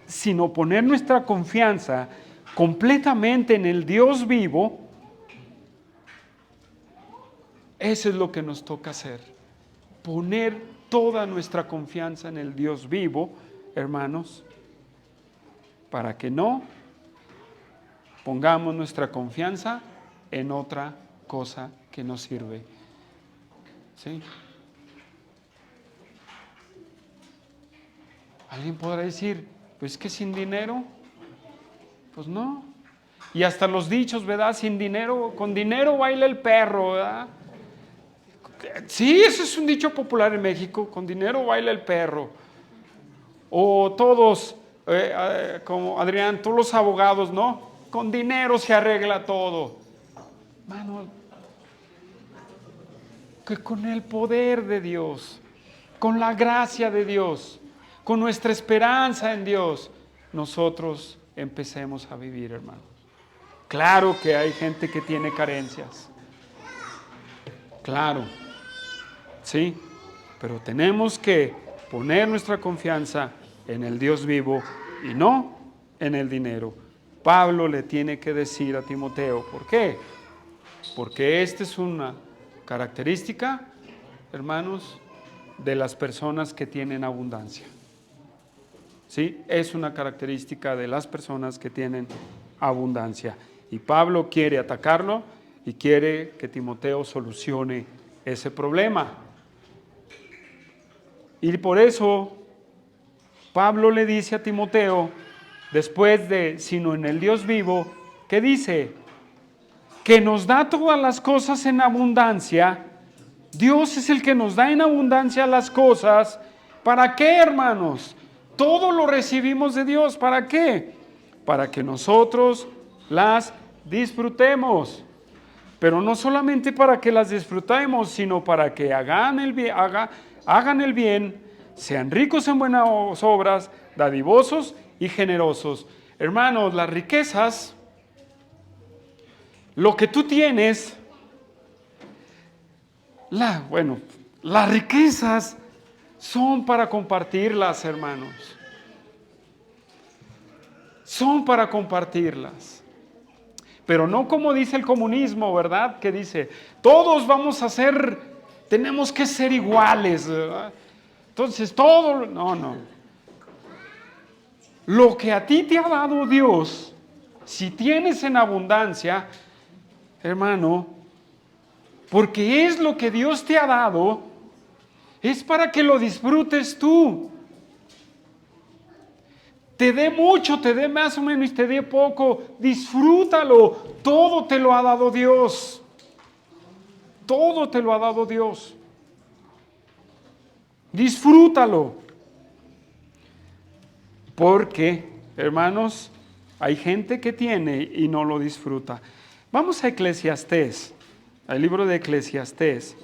sino poner nuestra confianza completamente en el Dios vivo, eso es lo que nos toca hacer. Poner toda nuestra confianza en el Dios vivo, hermanos, para que no pongamos nuestra confianza en otra cosa que no sirve. ¿Sí? Alguien podrá decir, pues que sin dinero, pues no. Y hasta los dichos, ¿verdad? Sin dinero, con dinero baila el perro, ¿verdad? Sí, eso es un dicho popular en México, con dinero baila el perro. O todos, como Adrián, todos los abogados, ¿no? Con dinero se arregla todo. Mano, que con el poder de Dios, con la gracia de Dios, con nuestra esperanza en Dios, nosotros empecemos a vivir, hermanos. Claro que hay gente que tiene carencias. Claro. Sí, pero tenemos que poner nuestra confianza en el Dios vivo y no en el dinero. Pablo le tiene que decir a Timoteo, ¿por qué? Porque esta es una característica, hermanos, de las personas que tienen abundancia. ¿Sí? Es una característica de las personas que tienen abundancia. Y Pablo quiere atacarlo y quiere que Timoteo solucione ese problema. Y por eso Pablo le dice a Timoteo, después de sino en el Dios vivo, ¿qué dice? Que nos da todas las cosas en abundancia. Dios es el que nos da en abundancia las cosas. ¿Para qué, hermanos? Todo lo recibimos de Dios. ¿Para qué? Para que nosotros las disfrutemos. Pero no solamente para que las disfrutemos, sino para que hagan el bien, sean ricos en buenas obras, dadivosos y generosos. Hermanos, las riquezas, lo que tú tienes, las riquezas son para compartirlas, hermanos. Son para compartirlas. Pero no como dice el comunismo, ¿verdad? Que dice, todos tenemos que ser iguales, ¿verdad? Entonces, no. Lo que a ti te ha dado Dios, si tienes en abundancia, hermano, porque es lo que Dios te ha dado, es para que lo disfrutes tú. Te dé mucho, te dé más o menos, te dé poco, disfrútalo. Todo te lo ha dado Dios. Todo te lo ha dado Dios. Disfrútalo. Porque, hermanos, hay gente que tiene y no lo disfruta. Vamos a Eclesiastés, al libro de Eclesiastés.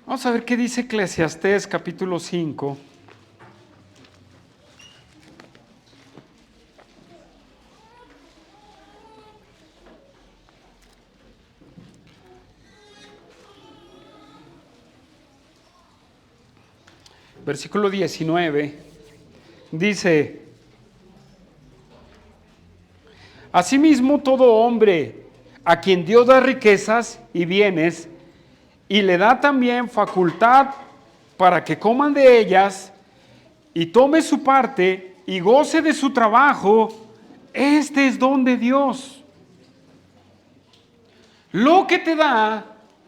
Vamos a ver qué dice Eclesiastés, capítulo 5. Versículo 19, dice, asimismo todo hombre a quien Dios da riquezas y bienes y le da también facultad para que coman de ellas y tome su parte y goce de su trabajo, este es don de Dios. Lo que te da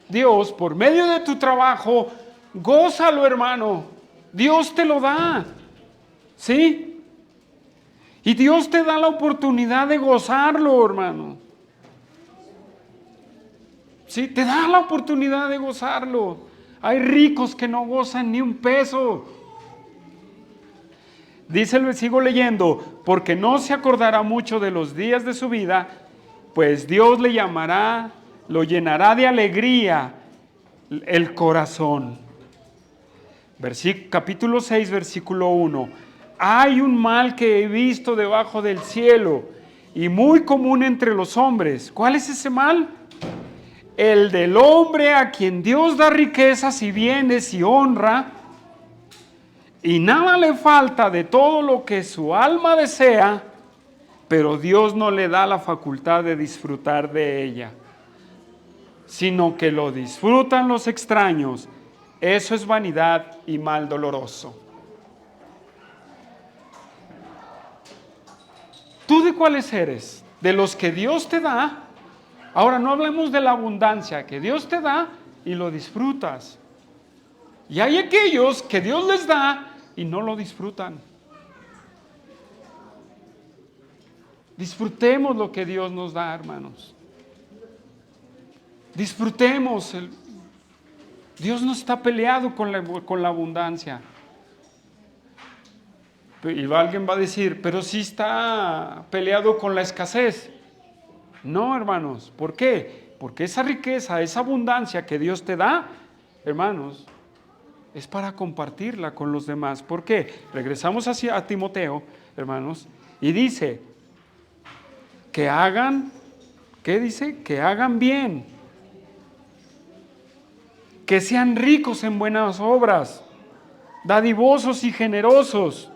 Dios por medio de tu trabajo, gózalo, hermano. Dios te lo da, ¿sí? Y Dios te da la oportunidad de gozarlo, hermano. Sí, te da la oportunidad de gozarlo. Hay ricos que no gozan ni un peso. Dice, sigo leyendo, porque no se acordará mucho de los días de su vida, pues Dios le llamará, lo llenará de alegría el corazón. Capítulo 6, versículo 1. Hay un mal que he visto debajo del cielo y muy común entre los hombres. ¿Cuál es ese mal? El del hombre a quien Dios da riquezas y bienes y honra, y nada le falta de todo lo que su alma desea, pero Dios no le da la facultad de disfrutar de ella, sino que lo disfrutan los extraños. Eso es vanidad y mal doloroso. ¿Tú de cuáles eres? ¿De los que Dios te da? Ahora no hablemos de la abundancia, que Dios te da y lo disfrutas. Y hay aquellos que Dios les da y no lo disfrutan. Disfrutemos lo que Dios nos da, hermanos. Disfrutemos. Dios no está peleado con la abundancia. Y alguien va a decir, pero sí está peleado con la escasez. No, hermanos. ¿Por qué? Porque esa riqueza, esa abundancia que Dios te da, hermanos, es para compartirla con los demás. ¿Por qué? Regresamos a Timoteo, hermanos, y dice que hagan, ¿qué dice? Que hagan bien. que sean ricos en buenas obras, dadivosos y generosos.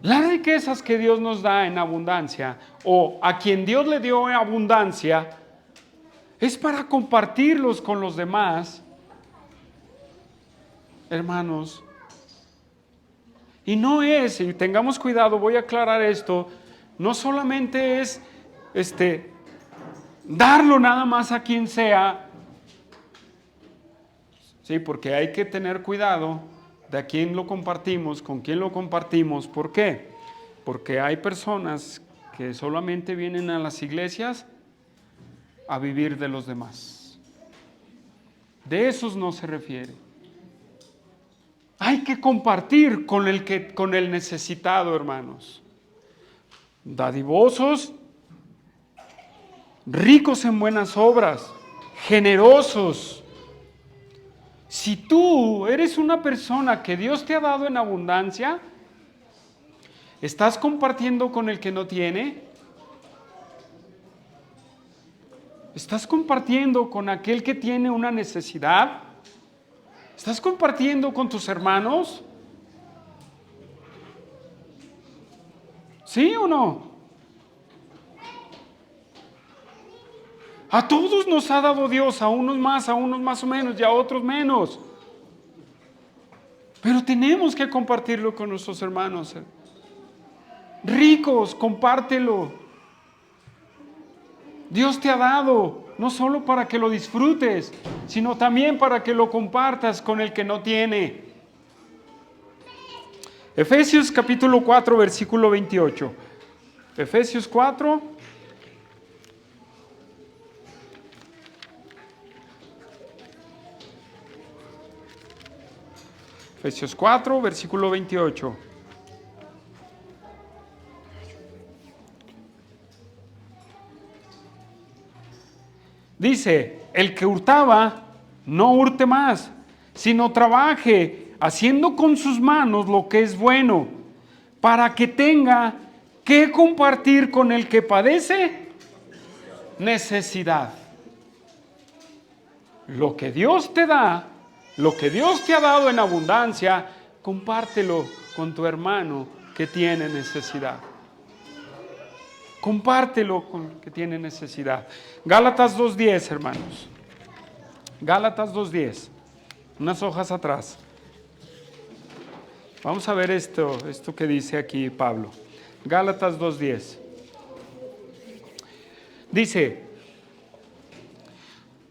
Las riquezas que Dios nos da en abundancia, o a quien Dios le dio en abundancia, es para compartirlos con los demás, hermanos. Y no es, y tengamos cuidado, voy a aclarar esto, no solamente es darlo nada más a quien sea, sí, porque hay que tener cuidado de a quién lo compartimos, con quién lo compartimos. ¿Por qué? Porque hay personas que solamente vienen a las iglesias a vivir de los demás. De esos no se refiere. Hay que compartir con el necesitado, hermanos. Dadivosos, ricos en buenas obras, generosos. Si tú eres una persona que Dios te ha dado en abundancia, ¿estás compartiendo con el que no tiene? ¿Estás compartiendo con aquel que tiene una necesidad? ¿Estás compartiendo con tus hermanos? ¿Sí o no? A todos nos ha dado Dios, a unos más o menos y a otros menos. Pero tenemos que compartirlo con nuestros hermanos. Ricos, compártelo. Dios te ha dado, no solo para que lo disfrutes, sino también para que lo compartas con el que no tiene. Efesios capítulo 4, versículo 28. Efesios 4. Efesios 4, versículo 28. Dice, el que hurtaba, no hurte más, sino trabaje, haciendo con sus manos lo que es bueno, para que tenga que compartir con el que padece necesidad. Lo que Dios te da, lo que Dios te ha dado en abundancia, compártelo con tu hermano que tiene necesidad. Compártelo con el que tiene necesidad. Gálatas 2:10, hermanos. Gálatas 2:10. Unas hojas atrás. Vamos a ver esto que dice aquí Pablo. Gálatas 2:10. Dice,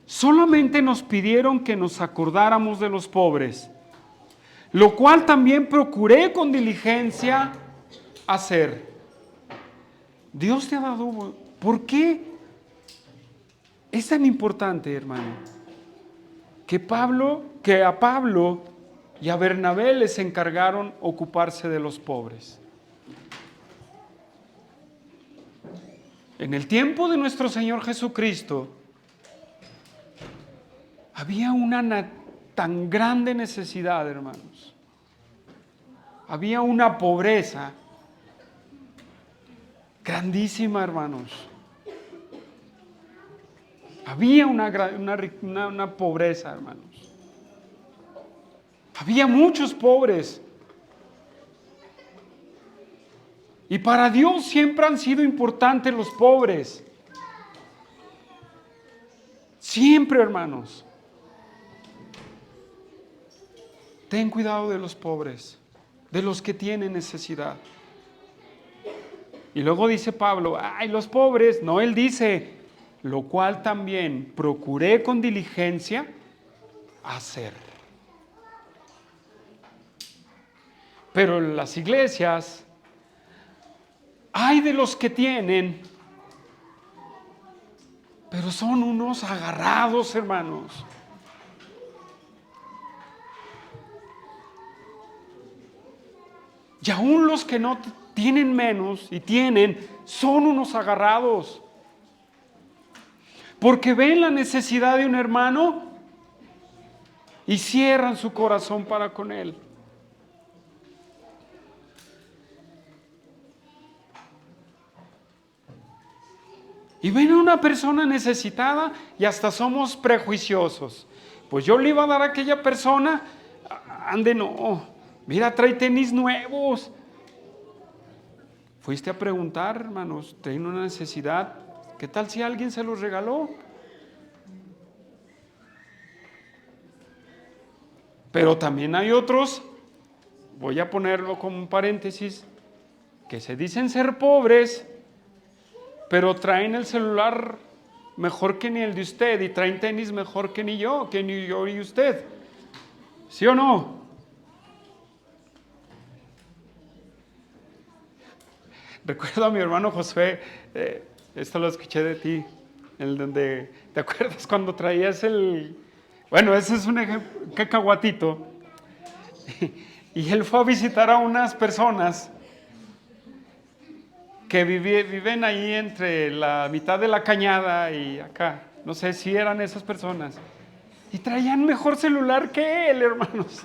solamente nos pidieron que nos acordáramos de los pobres, lo cual también procuré con diligencia hacer. Dios te ha dado. ¿Por qué es tan importante, hermano? Que a Pablo y a Bernabé les encargaron ocuparse de los pobres. En el tiempo de nuestro Señor Jesucristo había una tan grande necesidad, hermanos. Había una pobreza grandísima, hermanos. Había una pobreza, hermanos. Había muchos pobres. Y para Dios siempre han sido importantes los pobres. Siempre, hermanos. Ten cuidado de los pobres, de los que tienen necesidad. Y luego dice Pablo, ay, los pobres. No, él dice, lo cual también procuré con diligencia hacer. Pero en las iglesias, hay de los que tienen, pero son unos agarrados, hermanos. Y aún los que no tienen menos y tienen, son unos agarrados. Porque ven la necesidad de un hermano y cierran su corazón para con él. Y ven a una persona necesitada y hasta somos prejuiciosos. Pues yo le iba a dar a aquella persona, ande no, mira, trae tenis nuevos. Fuiste a preguntar, hermanos, tiene una necesidad. ¿Qué tal si alguien se los regaló? Pero también hay otros, voy a ponerlo como un paréntesis, que se dicen ser pobres, pero traen el celular mejor que ni el de usted y traen tenis mejor que ni yo y usted. ¿Sí o no? Recuerdo a mi hermano Josué, esto lo escuché de ti, el donde, ¿te acuerdas cuando traías bueno, ese es un ejemplo, cacahuatito, y él fue a visitar a unas personas que viven ahí entre la mitad de la cañada y acá, no sé si eran esas personas, y traían mejor celular que él, hermanos.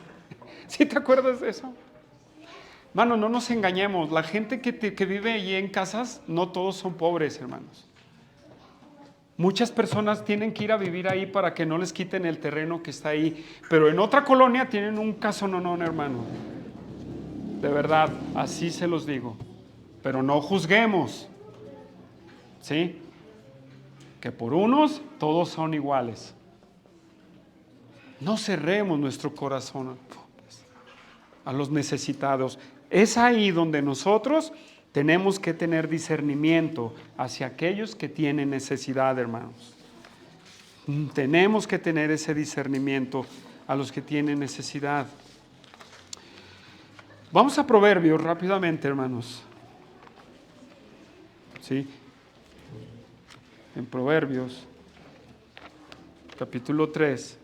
¿Sí te acuerdas de eso? Hermano, no nos engañemos, la gente que vive allí en casas, no todos son pobres, hermanos. Muchas personas tienen que ir a vivir ahí para que no les quiten el terreno que está ahí, pero en otra colonia tienen un casononón, hermano. De verdad, así se los digo. Pero no juzguemos, ¿sí? Que por unos todos son iguales. No cerremos nuestro corazón a los necesitados. Es ahí donde nosotros tenemos que tener discernimiento hacia aquellos que tienen necesidad, hermanos. Tenemos que tener ese discernimiento a los que tienen necesidad. Vamos a Proverbios rápidamente, hermanos. ¿Sí? En Proverbios, capítulo 3.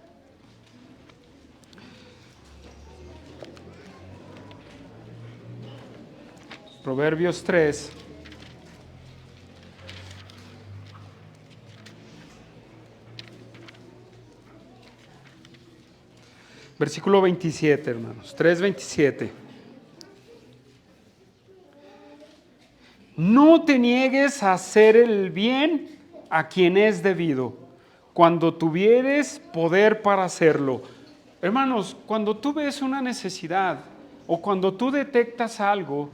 Proverbios 3. Versículo 27, hermanos. 3:27. No te niegues a hacer el bien a quien es debido, cuando tuvieres poder para hacerlo. Hermanos, cuando tú ves una necesidad o cuando tú detectas algo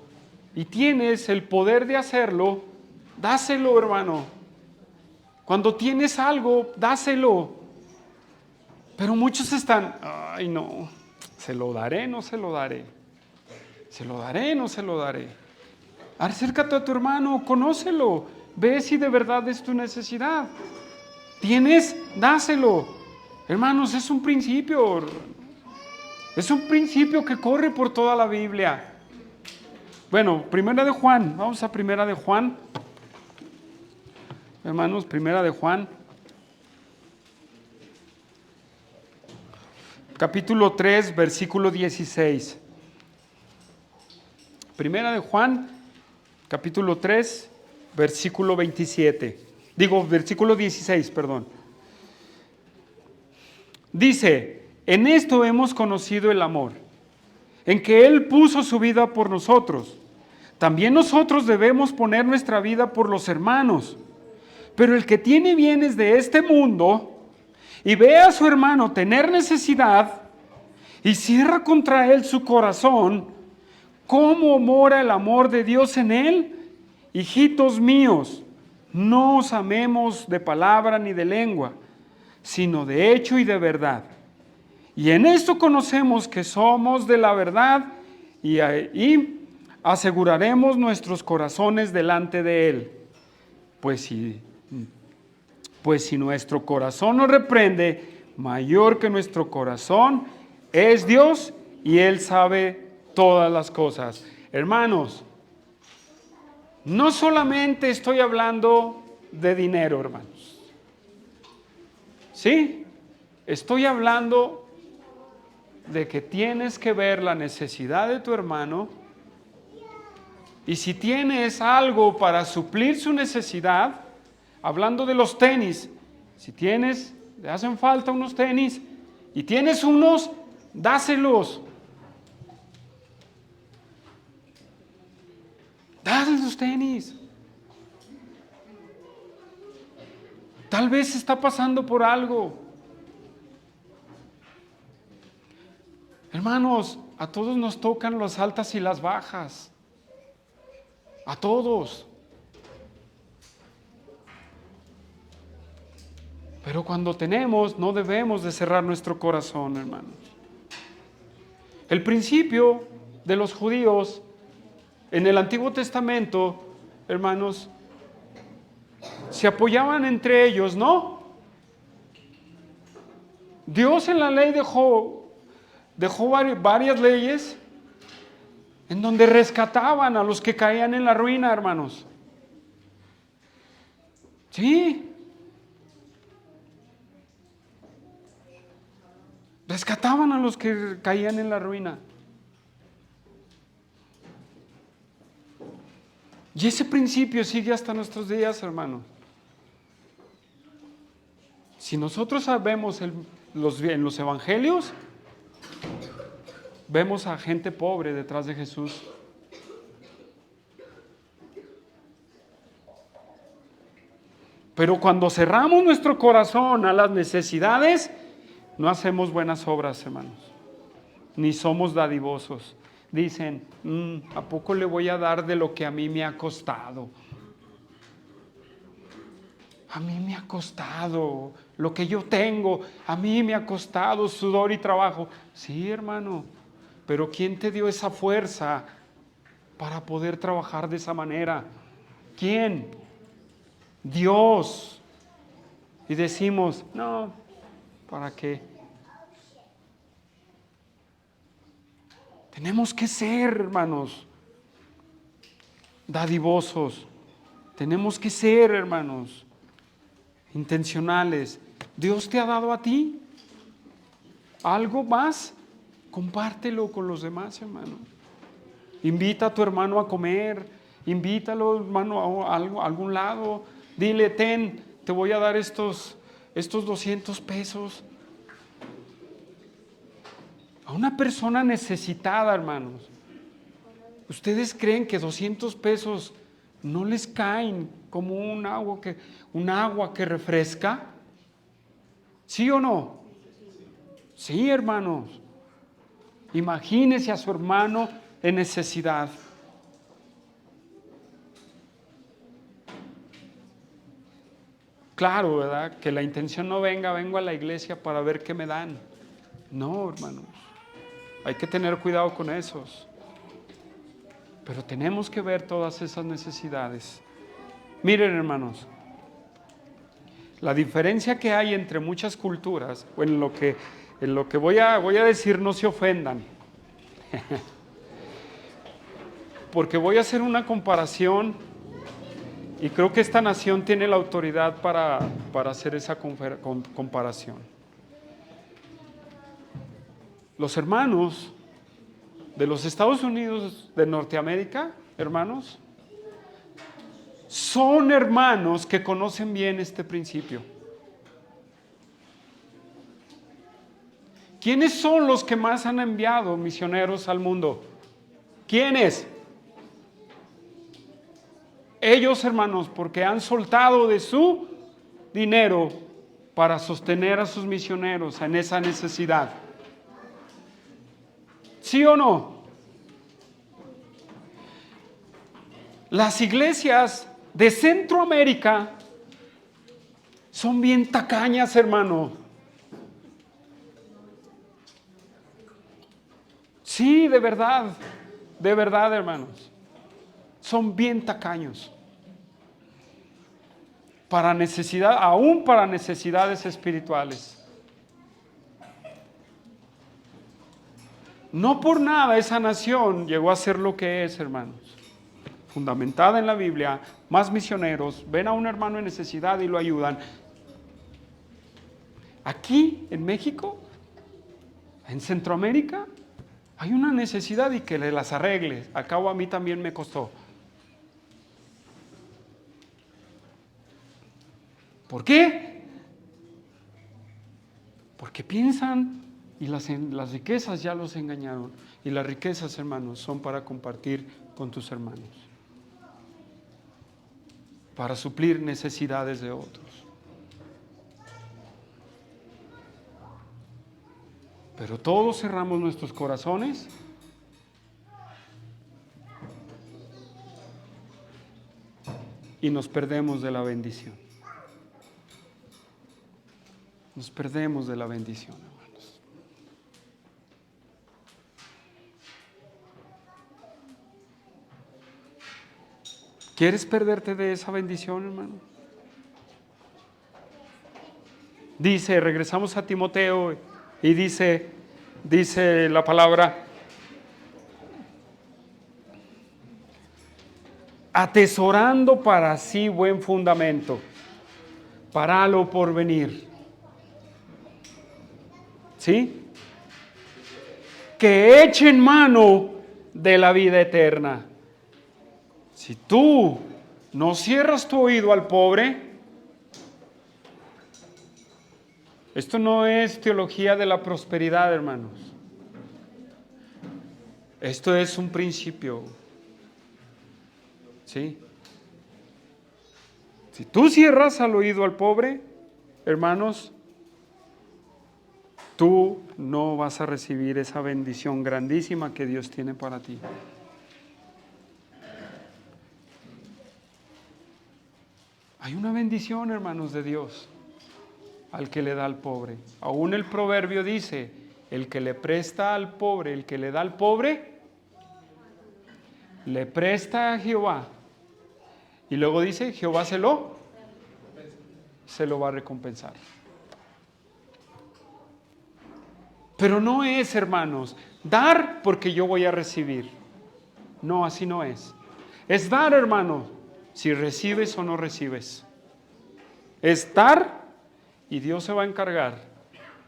y tienes el poder de hacerlo, dáselo, hermano. Cuando tienes algo, dáselo. Pero muchos están, ay no, se lo daré, no se lo daré. Se lo daré, no se lo daré. Acércate a tu hermano, conócelo, ve si de verdad es tu necesidad. ¿Tienes? Dáselo. Hermanos, es un principio. Es un principio que corre por toda la Biblia. Bueno, Primera de Juan, vamos a Primera de Juan. Hermanos, Primera de Juan. Capítulo 3, versículo 16. Primera de Juan, capítulo 3, versículo 27. Versículo 16, perdón. Dice, en esto hemos conocido el amor, en que Él puso su vida por nosotros. También nosotros debemos poner nuestra vida por los hermanos. Pero el que tiene bienes de este mundo y ve a su hermano tener necesidad y cierra contra él su corazón, ¿cómo mora el amor de Dios en él? Hijitos míos, no os amemos de palabra ni de lengua, sino de hecho y de verdad. Y en esto conocemos que somos de la verdad y aseguraremos nuestros corazones delante de Él. Pues si nuestro corazón nos reprende, mayor que nuestro corazón es Dios y Él sabe todas las cosas. Hermanos, no solamente estoy hablando de dinero, hermanos. ¿Sí? Estoy hablando de que tienes que ver la necesidad de tu hermano y si tienes algo para suplir su necesidad, hablando de los tenis, si le hacen falta unos tenis y tienes unos, dáselos. Dale los tenis. Tal vez está pasando por algo. Hermanos, a todos nos tocan las altas y las bajas. A todos. Pero cuando tenemos, no debemos de cerrar nuestro corazón, hermanos. El principio de los judíos en el Antiguo Testamento, hermanos, se apoyaban entre ellos, ¿no? Dios en la ley dejó varias leyes en donde rescataban a los que caían en la ruina, hermanos. Sí. Rescataban a los que caían en la ruina. Y ese principio sigue hasta nuestros días, hermanos. Si nosotros sabemos en los evangelios, vemos a gente pobre detrás de Jesús. Pero cuando cerramos nuestro corazón a las necesidades, no hacemos buenas obras, hermanos. Ni somos dadivosos. Dicen, ¿a poco le voy a dar de lo que a mí me ha costado? A mí me ha costado lo que yo tengo. A mí me ha costado sudor y trabajo. Sí, hermano, pero ¿quién te dio esa fuerza para poder trabajar de esa manera? ¿Quién? Dios. Y decimos, no, ¿para qué? Tenemos que ser, hermanos, dadivosos. Tenemos que ser, hermanos, intencionales. Dios te ha dado a ti algo más, compártelo con los demás, hermano. Invita a tu hermano a comer, invítalo, hermano, a algún lado. Dile, te voy a dar estos 200 pesos. A una persona necesitada, hermanos. ¿Ustedes creen que 200 pesos no les caen como un agua que refresca? ¿Sí o no? Sí, hermanos. Imagínese a su hermano en necesidad. Claro, ¿verdad? Que la intención no vengo a la iglesia para ver qué me dan. No, hermanos. Hay que tener cuidado con esos. Pero tenemos que ver todas esas necesidades. Miren, hermanos, la diferencia que hay entre muchas culturas, o en lo que voy a decir, no se ofendan. Porque voy a hacer una comparación y creo que esta nación tiene la autoridad para hacer esa comparación. Los hermanos de los Estados Unidos de Norteamérica, hermanos, son hermanos que conocen bien este principio. ¿Quiénes son los que más han enviado misioneros al mundo? ¿Quiénes? Ellos, hermanos, porque han soltado de su dinero para sostener a sus misioneros en esa necesidad. ¿Sí o no? Las iglesias de Centroamérica son bien tacañas, hermano. Sí, de verdad, hermanos. Son bien tacaños. Aún para necesidades espirituales. No por nada esa nación llegó a ser lo que es, hermanos. Fundamentada en la Biblia, más misioneros, ven a un hermano en necesidad y lo ayudan. Aquí, en México, en Centroamérica, hay una necesidad y que le las arregle. Al cabo a mí también me costó. ¿Por qué? Porque piensan y las riquezas ya los engañaron. Y las riquezas, hermanos, son para compartir con tus hermanos. Para suplir necesidades de otros. Pero todos cerramos nuestros corazones y nos perdemos de la bendición. Nos perdemos de la bendición, hermanos. ¿Quieres perderte de esa bendición, hermano? Dice, regresamos a Timoteo y dice la palabra, atesorando para sí buen fundamento, para lo porvenir. ¿Sí? Que echen mano de la vida eterna. Si tú no cierras tu oído al pobre, esto no es teología de la prosperidad, hermanos. Esto es un principio. ¿Sí? Si tú cierras al oído al pobre, hermanos, tú no vas a recibir esa bendición grandísima que Dios tiene para ti. Hay una bendición, hermanos, de Dios al que le da al pobre. Aún el proverbio dice, el que le presta al pobre, el que le da al pobre, le presta a Jehová. Y luego dice, Jehová se lo va a recompensar. Pero no es, hermanos, dar porque yo voy a recibir. No, así no es. Es dar, hermano, si recibes o no recibes. Es dar y Dios se va a encargar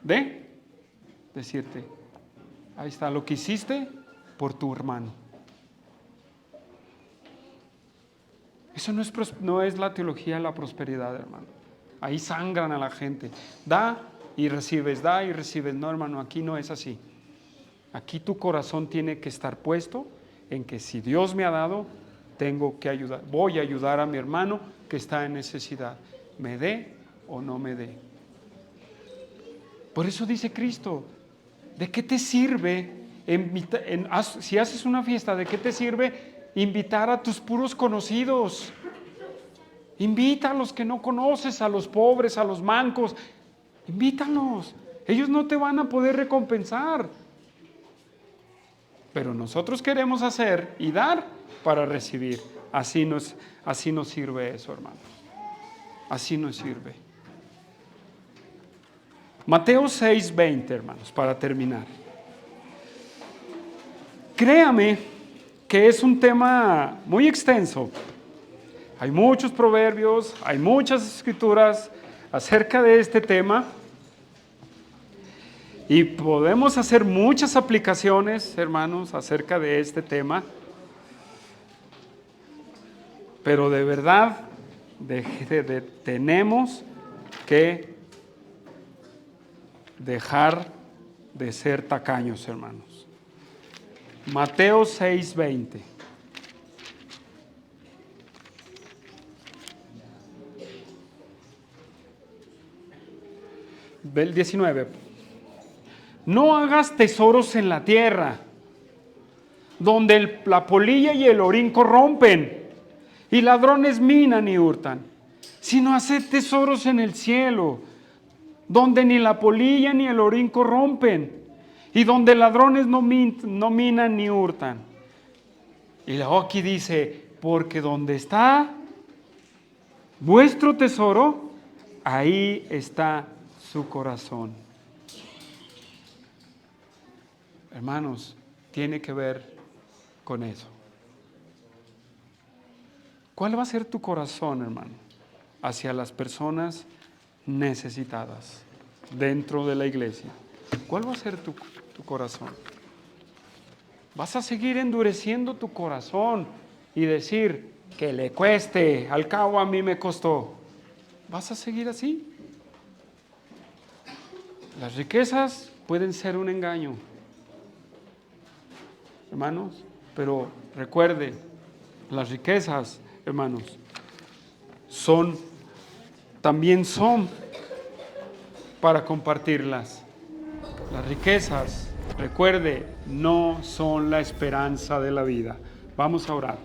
de decirte, ahí está lo que hiciste por tu hermano. Eso no es la teología de la prosperidad, hermano. Ahí sangran a la gente. Da y recibes, da y recibes. No, hermano, aquí no es así. Aquí tu corazón tiene que estar puesto en que si Dios me ha dado, tengo que ayudar. Voy a ayudar a mi hermano que está en necesidad. Me dé o no me dé. Por eso dice Cristo, ¿de qué te sirve, si haces una fiesta, de qué te sirve invitar a tus puros conocidos? Invita a los que no conoces, a los pobres, a los mancos. Invítalos. Ellos no te van a poder recompensar. Pero nosotros queremos hacer y dar para recibir. Así nos sirve eso, hermanos. Así nos sirve. Mateo 6:20, hermanos, para terminar. Créame que es un tema muy extenso. Hay muchos proverbios, hay muchas escrituras acerca de este tema. Y podemos hacer muchas aplicaciones, hermanos, acerca de este tema. Pero de verdad, tenemos que dejar de ser tacaños, hermanos. Mateo 6:20. Del 19. No hagas tesoros en la tierra, donde la polilla y el orín corrompen, y ladrones minan y hurtan, sino haced tesoros en el cielo, donde ni la polilla ni el orín corrompen, y donde ladrones no minan ni hurtan. Y luego aquí dice, porque donde está vuestro tesoro, ahí está su corazón. Hermanos, tiene que ver con eso. ¿Cuál va a ser tu corazón, hermano, hacia las personas necesitadas dentro de la iglesia? ¿Cuál va a ser tu corazón? ¿Vas a seguir endureciendo tu corazón y decir que le cueste, al cabo a mí me costó? ¿Vas a seguir así? Las riquezas pueden ser un engaño, hermanos, pero recuerde, las riquezas, hermanos, también son para compartirlas. Las riquezas, recuerde, no son la esperanza de la vida. Vamos a orar.